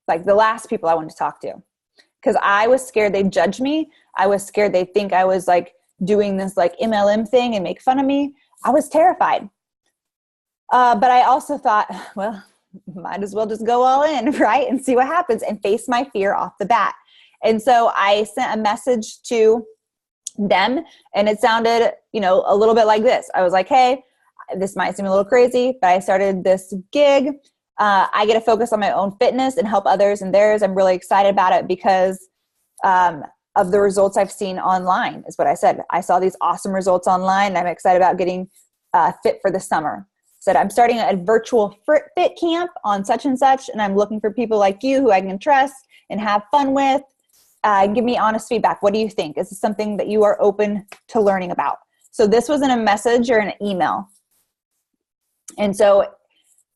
S1: Like the last people I wanted to talk to. Because I was scared they'd judge me. I was scared they'd think I was like doing this like MLM thing and make fun of me. I was terrified. But I also thought, well, might as well just go all in, right? And see what happens and face my fear off the bat. And so I sent a message to them and it sounded, a little bit like this. I was like, hey, this might seem a little crazy, but I started this gig. I get to focus on my own fitness and help others in theirs. I'm really excited about it because of the results I've seen online is what I said. I saw these awesome results online and I'm excited about getting fit for the summer. Said I'm starting a virtual fit camp on such and such, and I'm looking for people like you who I can trust and have fun with. Give me honest feedback. What do you think? Is this something that you are open to learning about? So this wasn't a message or an email. And so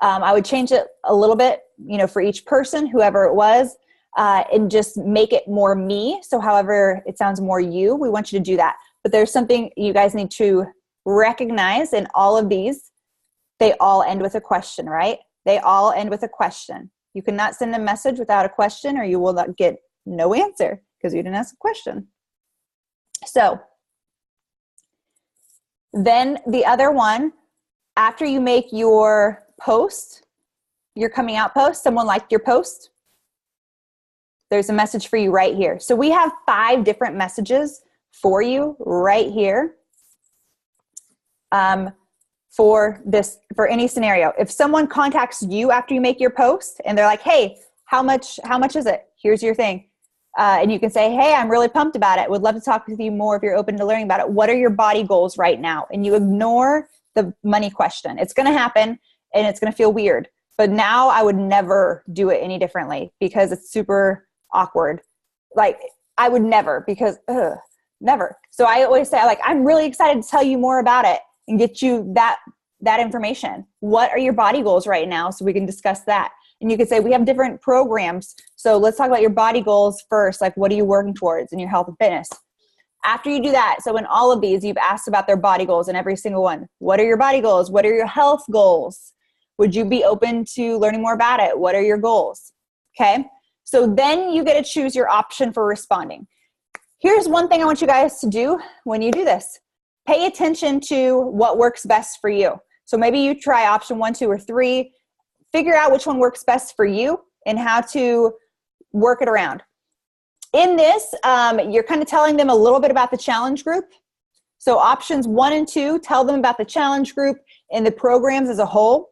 S1: I would change it a little bit, for each person, whoever it was, and just make it more me. So however it sounds more you, we want you to do that. But there's something you guys need to recognize in all of these. They all end with a question, right? They all end with a question. You cannot send a message without a question or you will not get no answer because you didn't ask a question. So then the other one, after you make your post, your coming out post, someone liked your post, there's a message for you right here. So we have 5 different messages for you right here. For any scenario. If someone contacts you after you make your post and they're like, hey, how much is it? Here's your thing. And you can say, hey, I'm really pumped about it. Would love to talk with you more if you're open to learning about it. What are your body goals right now? And you ignore the money question. It's going to happen and it's going to feel weird. But now I would never do it any differently because it's super awkward. Like I would never because never. So I always say like, I'm really excited to tell you more about it and get you that information. What are your body goals right now? So we can discuss that. And you could say, we have different programs. So let's talk about your body goals first. Like, what are you working towards in your health and fitness? After you do that, so in all of these, you've asked about their body goals in every single one. What are your body goals? What are your health goals? Would you be open to learning more about it? What are your goals? Okay. So then you get to choose your option for responding. Here's one thing I want you guys to do when you do this. Pay attention to what works best for you. So maybe you try option 1, 2, or 3. Figure out which one works best for you and how to work it around. In this, you're kind of telling them a little bit about the challenge group. So options 1 and 2, tell them about the challenge group and the programs as a whole.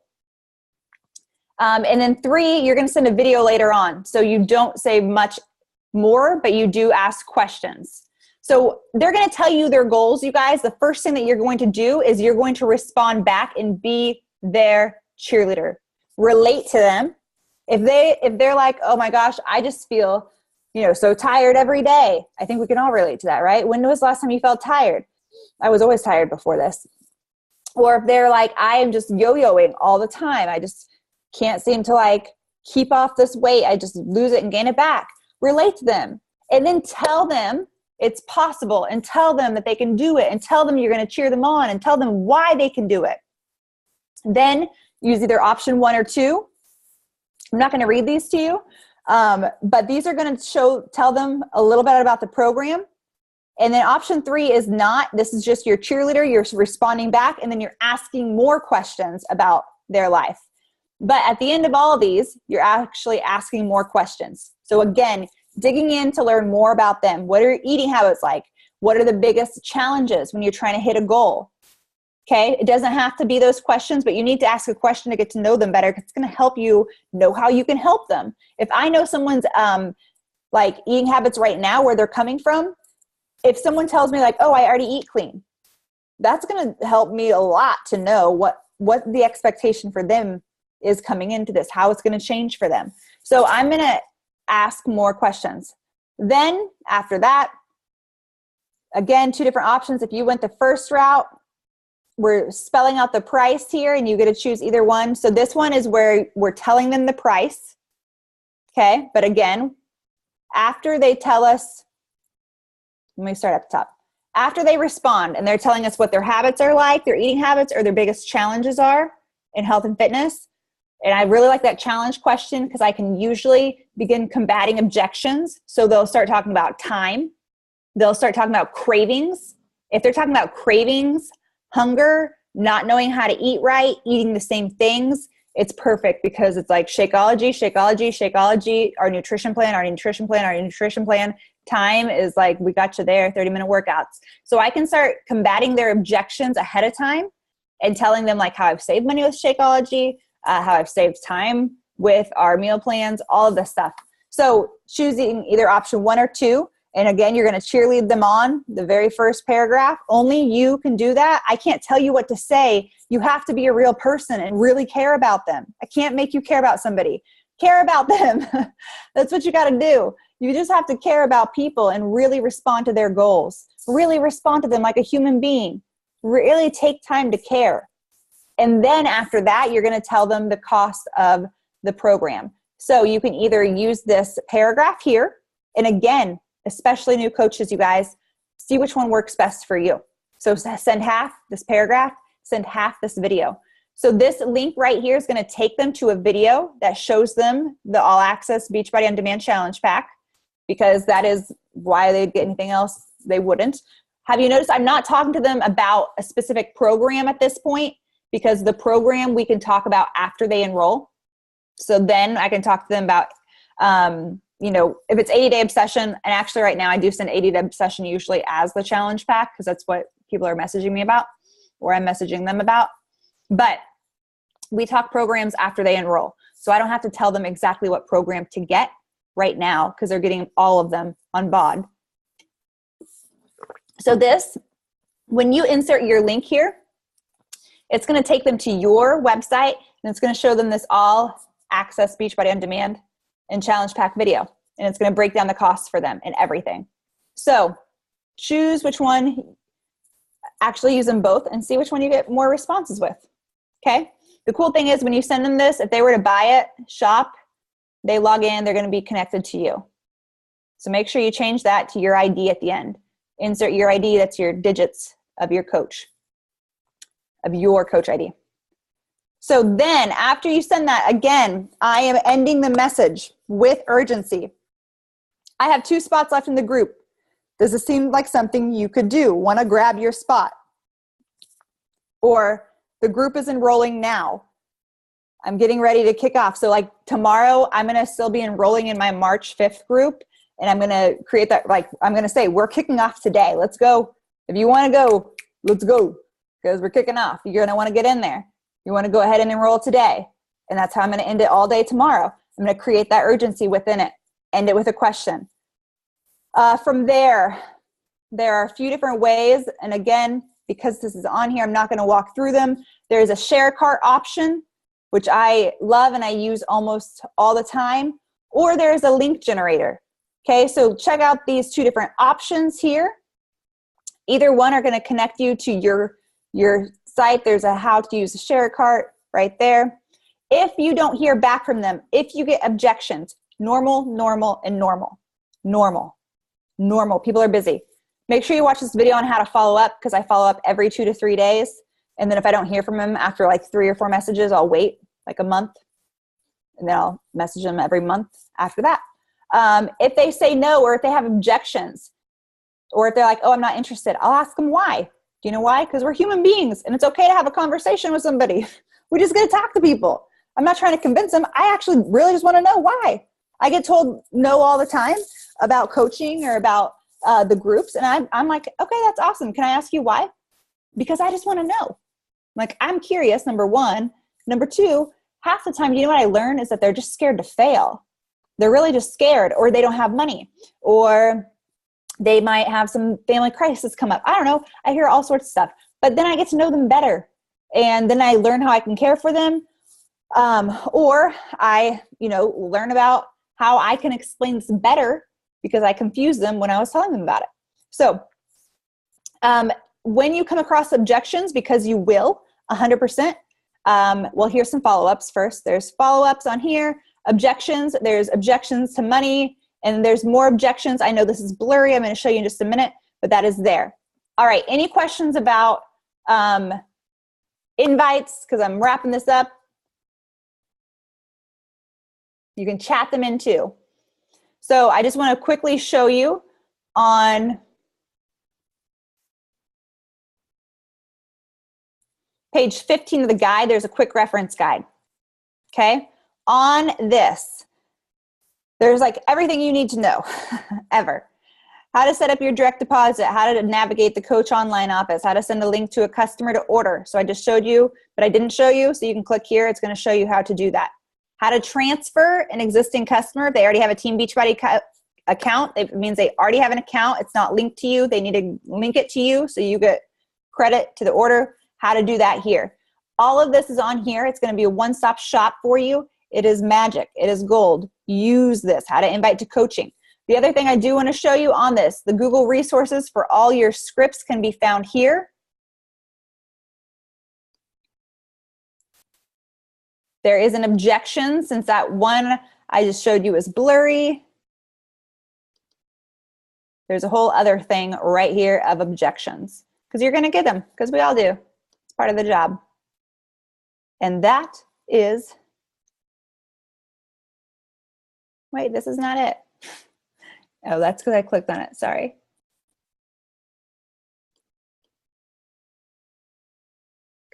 S1: And then 3, you're going to send a video later on. So you don't say much more, but you do ask questions. So they're going to tell you their goals, you guys. The first thing that you're going to do is you're going to respond back and be their cheerleader. Relate to them. If they're like, oh my gosh, I just feel, so tired every day. I think we can all relate to that, right? When was the last time you felt tired? I was always tired before this. Or if they're like, I am just yo-yoing all the time. I just can't seem to like keep off this weight. I just lose it and gain it back. Relate to them. And then tell them it's possible and tell them that they can do it and tell them you're going to cheer them on and tell them why they can do it. Then use either option 1 or 2. I'm not going to read these to you, but these are going to tell them a little bit about the program. And then option 3 is not, this is just your cheerleader. You're responding back and then you're asking more questions about their life. But at the end of all of these, you're actually asking more questions. So again, digging in to learn more about them. What are your eating habits like? What are the biggest challenges when you're trying to hit a goal? Okay, it doesn't have to be those questions, but you need to ask a question to get to know them better, because it's going to help you know how you can help them. If I know someone's like eating habits right now, where they're coming from, if someone tells me like, oh, I already eat clean, that's going to help me a lot to know what the expectation for them is coming into this, how it's going to change for them. So I'm going to ask more questions. Then after that, again, 2 different options. If you went the first route, we're spelling out the price here, and you get to choose either one. So this one is where we're telling them the price. Okay. But again, after they tell us, let me start at the top. After they respond and they're telling us what their habits are like, their eating habits, or their biggest challenges are in health and fitness. And I really like that challenge question, because I can usually begin combating objections. So they'll start talking about time. They'll start talking about cravings. If they're talking about cravings, hunger, not knowing how to eat right, eating the same things, it's perfect, because it's like Shakeology, Shakeology, Shakeology, our nutrition plan, our nutrition plan, our nutrition plan. Time is like, we got you there, 30-minute workouts. So I can start combating their objections ahead of time and telling them like how I've saved money with Shakeology, how I've saved time with our meal plans, all of this stuff. So choosing either option 1 or 2. And again, you're going to cheerlead them on the very first paragraph. Only you can do that. I can't tell you what to say. You have to be a real person and really care about them. I can't make you care about somebody. Care about them. That's what you got to do. You just have to care about people and really respond to their goals. Really respond to them like a human being. Really take time to care. And then after that, you're going to tell them the cost of the program. So you can either use this paragraph here, and again, especially new coaches, you guys, see which one works best for you. So send half this paragraph, send half this video. So this link right here is going to take them to a video that shows them the All Access Beachbody On Demand Challenge Pack, because that is why they'd get anything else. They wouldn't. Have you noticed I'm not talking to them about a specific program at this point, because the program we can talk about after they enroll. So then I can talk to them about, if it's 80-day obsession, and actually right now I do send 80-day obsession usually as the challenge pack, because that's what people are messaging me about, or I'm messaging them about. But we talk programs after they enroll. So I don't have to tell them exactly what program to get right now, because they're getting all of them on BOD. So this, when you insert your link here, it's going to take them to your website, and it's going to show them this All Access Beachbody On Demand and Challenge Pack video. And it's going to break down the costs for them and everything. So choose which one, actually use them both, and see which one you get more responses with. Okay. The cool thing is when you send them this, if they were to buy it, shop, they log in, they're going to be connected to you. So make sure you change that to your ID at the end. Insert your ID, that's your digits of your coach ID. So then after you send that, again, I am ending the message with urgency. I have 2 spots left in the group. Does this seem like something you could do? Want to grab your spot? Or the group is enrolling now. I'm getting ready to kick off. So like tomorrow, I'm going to still be enrolling in my March 5th group. And I'm going to create that, like, I'm going to say, we're kicking off today. Let's go. If you want to go, let's go. Because we're kicking off. You're going to want to get in there. You want to go ahead and enroll today. And that's how I'm going to end it all day tomorrow. I'm going to create that urgency within it. End it with a question. From there are a few different ways. And again, because this is on here, I'm not going to walk through them. There's a share cart option, which I love and I use almost all the time. Or there's a link generator. Okay, so check out these 2 different options here. Either one are going to connect you to your site. There's a how to use a share cart right there. If you don't hear back from them, if you get objections, normal, and normal. People are busy. Make sure you watch this video on how to follow up, because I follow up every 2 to 3 days. And then if I don't hear from them after like 3 or 4 messages, I'll wait like a month. And then I'll message them every month after that. If they say no, or if they have objections, or if they're like, oh, I'm not interested, I'll ask them why. Do you know why? Because we're human beings, and it's okay to have a conversation with somebody. We just got to talk to people. I'm not trying to convince them. I actually really just want to know why. I get told no all the time about coaching or about the groups. And I'm like, okay, that's awesome. Can I ask you why? Because I just want to know. Like, I'm curious, number one. Number two, half the time, you know what I learn is that they're just scared to fail. They're really just scared, or they don't have money, or they might have some family crisis come up. I don't know. I hear all sorts of stuff, but then I get to know them better. And then I learn how I can care for them. Or I, learn about how I can explain this better because I confused them when I was telling them about it. So, when you come across objections, because you will 100%, well, here's some follow-ups first. There's follow-ups on here, objections. There's objections to money, and there's more objections. I know this is blurry. I'm going to show you in just a minute, but that is there. All right. Any questions about invites? Because I'm wrapping this up. You can chat them in too. So I just want to quickly show you on page 15 of the guide, there's a quick reference guide. Okay. On this, there's like everything you need to know ever. How to set up your direct deposit, how to navigate the Coach Online office, how to send a link to a customer to order. So I just showed you, but I didn't show you. So you can click here. It's going to show you how to do that. How to transfer an existing customer. If they already have a Team Beachbody account, it means they already have an account. It's not linked to you. They need to link it to you so you get credit to the order. How to do that here. All of this is on here. It's going to be a one-stop shop for you. It is magic. It is gold. Use this. How to invite to coaching. The other thing I do want to show you on this, the Google resources for all your scripts can be found here. There is an objection since that one I just showed you is blurry. There's a whole other thing right here of objections because you're going to get them because we all do. It's part of the job. And that is, wait, this is not it. Oh, that's because I clicked on it. Sorry.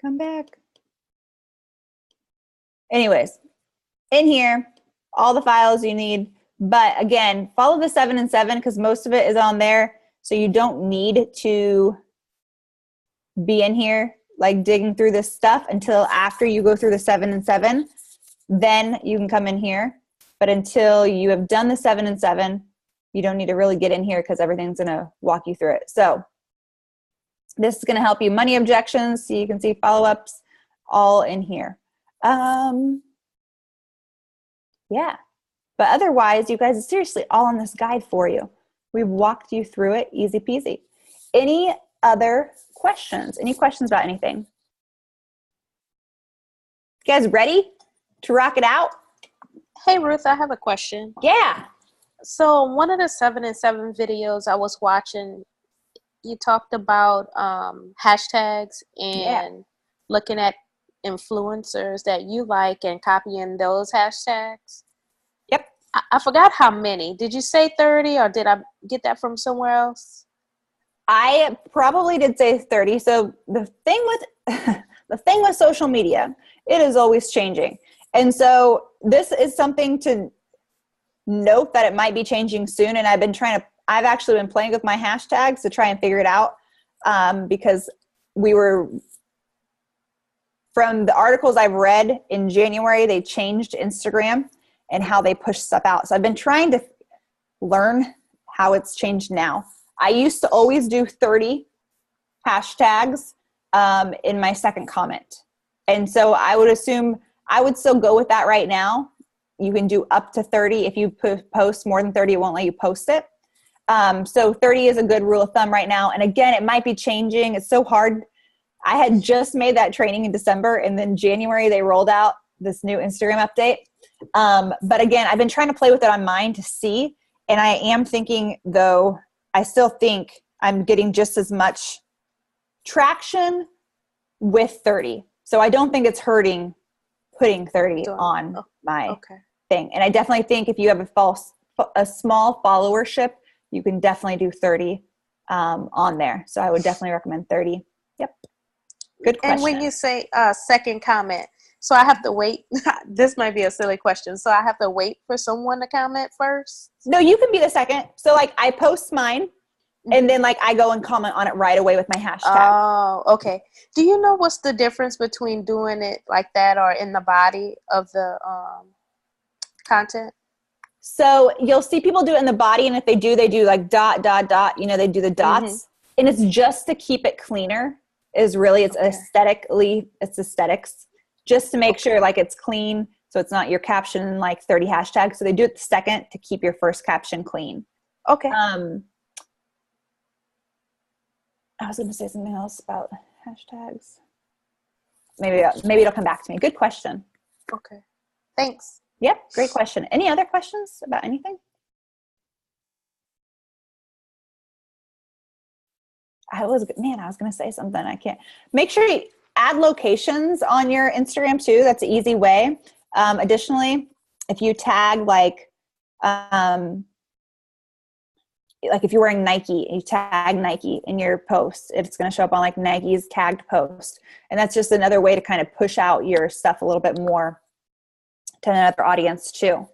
S1: Come back. Anyways, in here, all the files you need. But again, follow the 7 and 7 because most of it is on there. So you don't need to be in here like digging through this stuff until after you go through the 7 and 7. Then you can come in here. But until you have done the 7 and 7, you don't need to really get in here because everything's going to walk you through it. So this is going to help you. Money objections, so you can see follow-ups all in here. Yeah. But otherwise, you guys, it's seriously all on this guide for you. We've walked you through it, easy peasy. Any other questions? Any questions about anything? You guys ready to rock it out?
S2: Hey, Ruth, I have a question.
S1: Yeah.
S2: So one of the 7 and 7 videos I was watching, you talked about hashtags and looking at influencers that you like and copying those hashtags.
S1: Yep.
S2: I forgot how many. Did you say 30 or did I get that from somewhere else?
S1: I probably did say 30. So the thing with social media, it is always changing. And so this is something to note that it might be changing soon. And I've actually been playing with my hashtags to try and figure it out because from the articles I've read in January, they changed Instagram and how they push stuff out. So I've been trying to learn how it's changed now. I used to always do 30 hashtags in my second comment. And so I would assume I would still go with that right now. You can do up to 30. If you post more than 30, it won't let you post it. So 30 is a good rule of thumb right now. And again, it might be changing. It's so hard. I had just made that training in December, and then January they rolled out this new Instagram update. But again, I've been trying to play with it on mine to see. And I am thinking, though, I still think I'm getting just as much traction with 30. So I don't think it's hurting putting 30 on my thing. And I definitely think if you have a small followership, you can definitely do 30 on there. So I would definitely recommend 30. Yep. Good question.
S2: And when you say second comment, so I have to wait. This might be a silly question. So I have to wait for someone to comment first?
S1: No, you can be the second. So like I post mine And then like I go and comment on it right away with my hashtag.
S2: Oh, okay. Do you know what's the difference between doing it like that or in the body of the content?
S1: So you'll see people do it in the body, and if they do like dot, dot, dot, you know, they do the dots. And it's just to keep it cleaner is really, it's aesthetics, just to make sure like it's clean. So it's not your caption in like 30 hashtags. So they do it the second to keep your first caption clean.
S2: Okay.
S1: I was going to say something else about hashtags. Maybe it'll come back to me. Good question.
S2: Okay. Thanks.
S1: Yep. Great question. Any other questions about anything? I was going to say something. I can't. Make sure you add locations on your Instagram too. That's an easy way. Additionally, if you tag like if you're wearing Nike, you tag Nike in your post, it's going to show up on like Nike's tagged post. And that's just another way to kind of push out your stuff a little bit more to another audience too.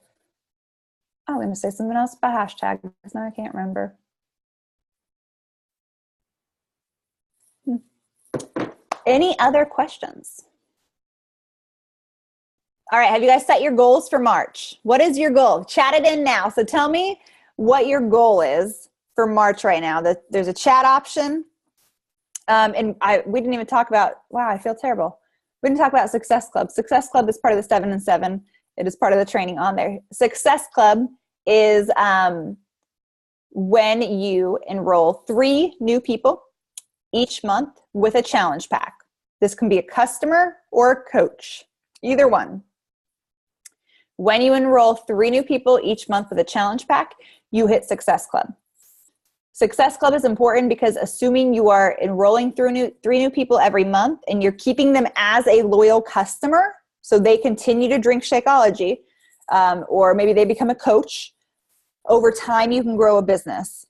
S1: Oh, I'm going to say something else about hashtags. Now I can't remember. Any other questions? All right. Have you guys set your goals for March? What is your goal? Chat it in now. So tell me what your goal is for March right now. There's a chat option. And we didn't even talk about, wow, I feel terrible. We didn't talk about Success Club. Success Club is part of the 7 and 7. It is part of the training on there. Success Club is when you enroll 3 new people each month with a challenge pack. This can be a customer or a coach, either one. When you enroll 3 new people each month with a challenge pack, you hit Success Club. Success Club is important because assuming you are enrolling 3 new people every month and you're keeping them as a loyal customer, so they continue to drink Shakeology, or maybe they become a coach, over time you can grow a business.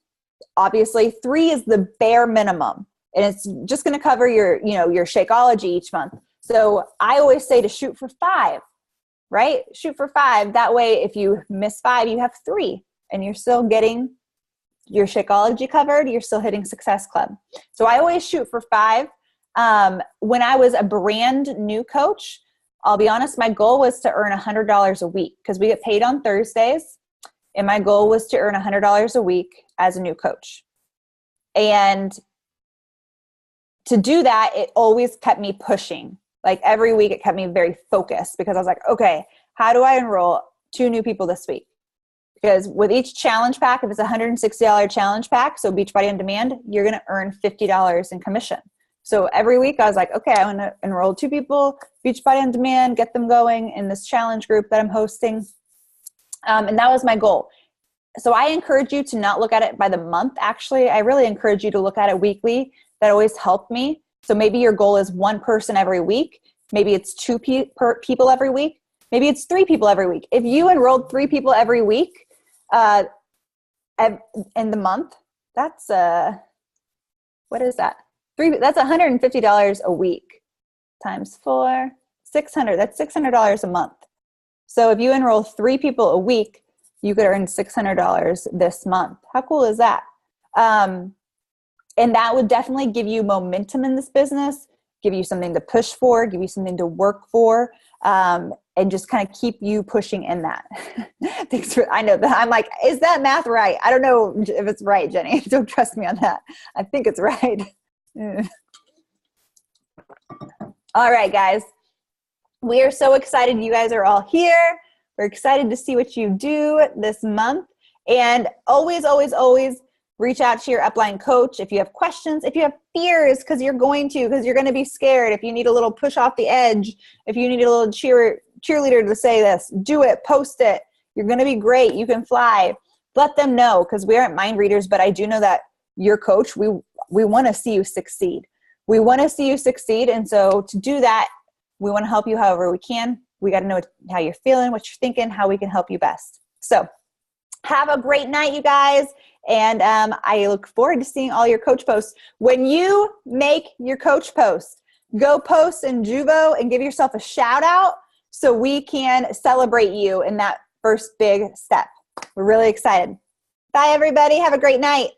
S1: Obviously, 3 is the bare minimum, and it's just going to cover your Shakeology each month. So I always say to shoot for 5, right? Shoot for 5. That way, if you miss 5, you have 3, and you're still getting your Shakeology covered. You're still hitting Success Club. So I always shoot for 5. When I was a brand new coach, I'll be honest, my goal was to earn $100 a week because we get paid on Thursdays. And my goal was to earn $100 a week as a new coach. And to do that, it always kept me pushing. Like every week it kept me very focused because I was like, okay, how do I enroll 2 new people this week? Because with each challenge pack, if it's a $160 challenge pack, so Beachbody On Demand, you're going to earn $50 in commission. So every week I was like, okay, I want to enroll 2 people, Beachbody On Demand, get them going in this challenge group that I'm hosting. And that was my goal. So I encourage you to not look at it by the month. Actually, I really encourage you to look at it weekly. That always helped me. So maybe your goal is 1 person every week. Maybe it's 2 people every week. Maybe it's 3 people every week. If you enrolled 3 people every week in the month, that's what is that? That's $150 a week times 4, 600. That's $600 a month. So if you enroll 3 people a week, you could earn $600 this month. How cool is that? And that would definitely give you momentum in this business, give you something to push for, give you something to work for, and just kind of keep you pushing in that. I know that I'm like, is that math right? I don't know if it's right, Jenny. Don't trust me on that. I think it's right. All right, guys. We are so excited you guys are all here. We're excited to see what you do this month. And always, always, always reach out to your upline coach if you have questions, if you have fears, because you're going to be scared. If you need a little push off the edge, if you need a little cheerleader to say this, do it, post it. You're going to be great. You can fly. Let them know, because we aren't mind readers, but I do know that your coach, we want to see you succeed. We want to see you succeed. And so to do that, we want to help you however we can. We got to know how you're feeling, what you're thinking, how we can help you best. So have a great night, you guys. And I look forward to seeing all your coach posts. When you make your coach post, go post in Juvo and give yourself a shout out so we can celebrate you in that first big step. We're really excited. Bye, everybody. Have a great night.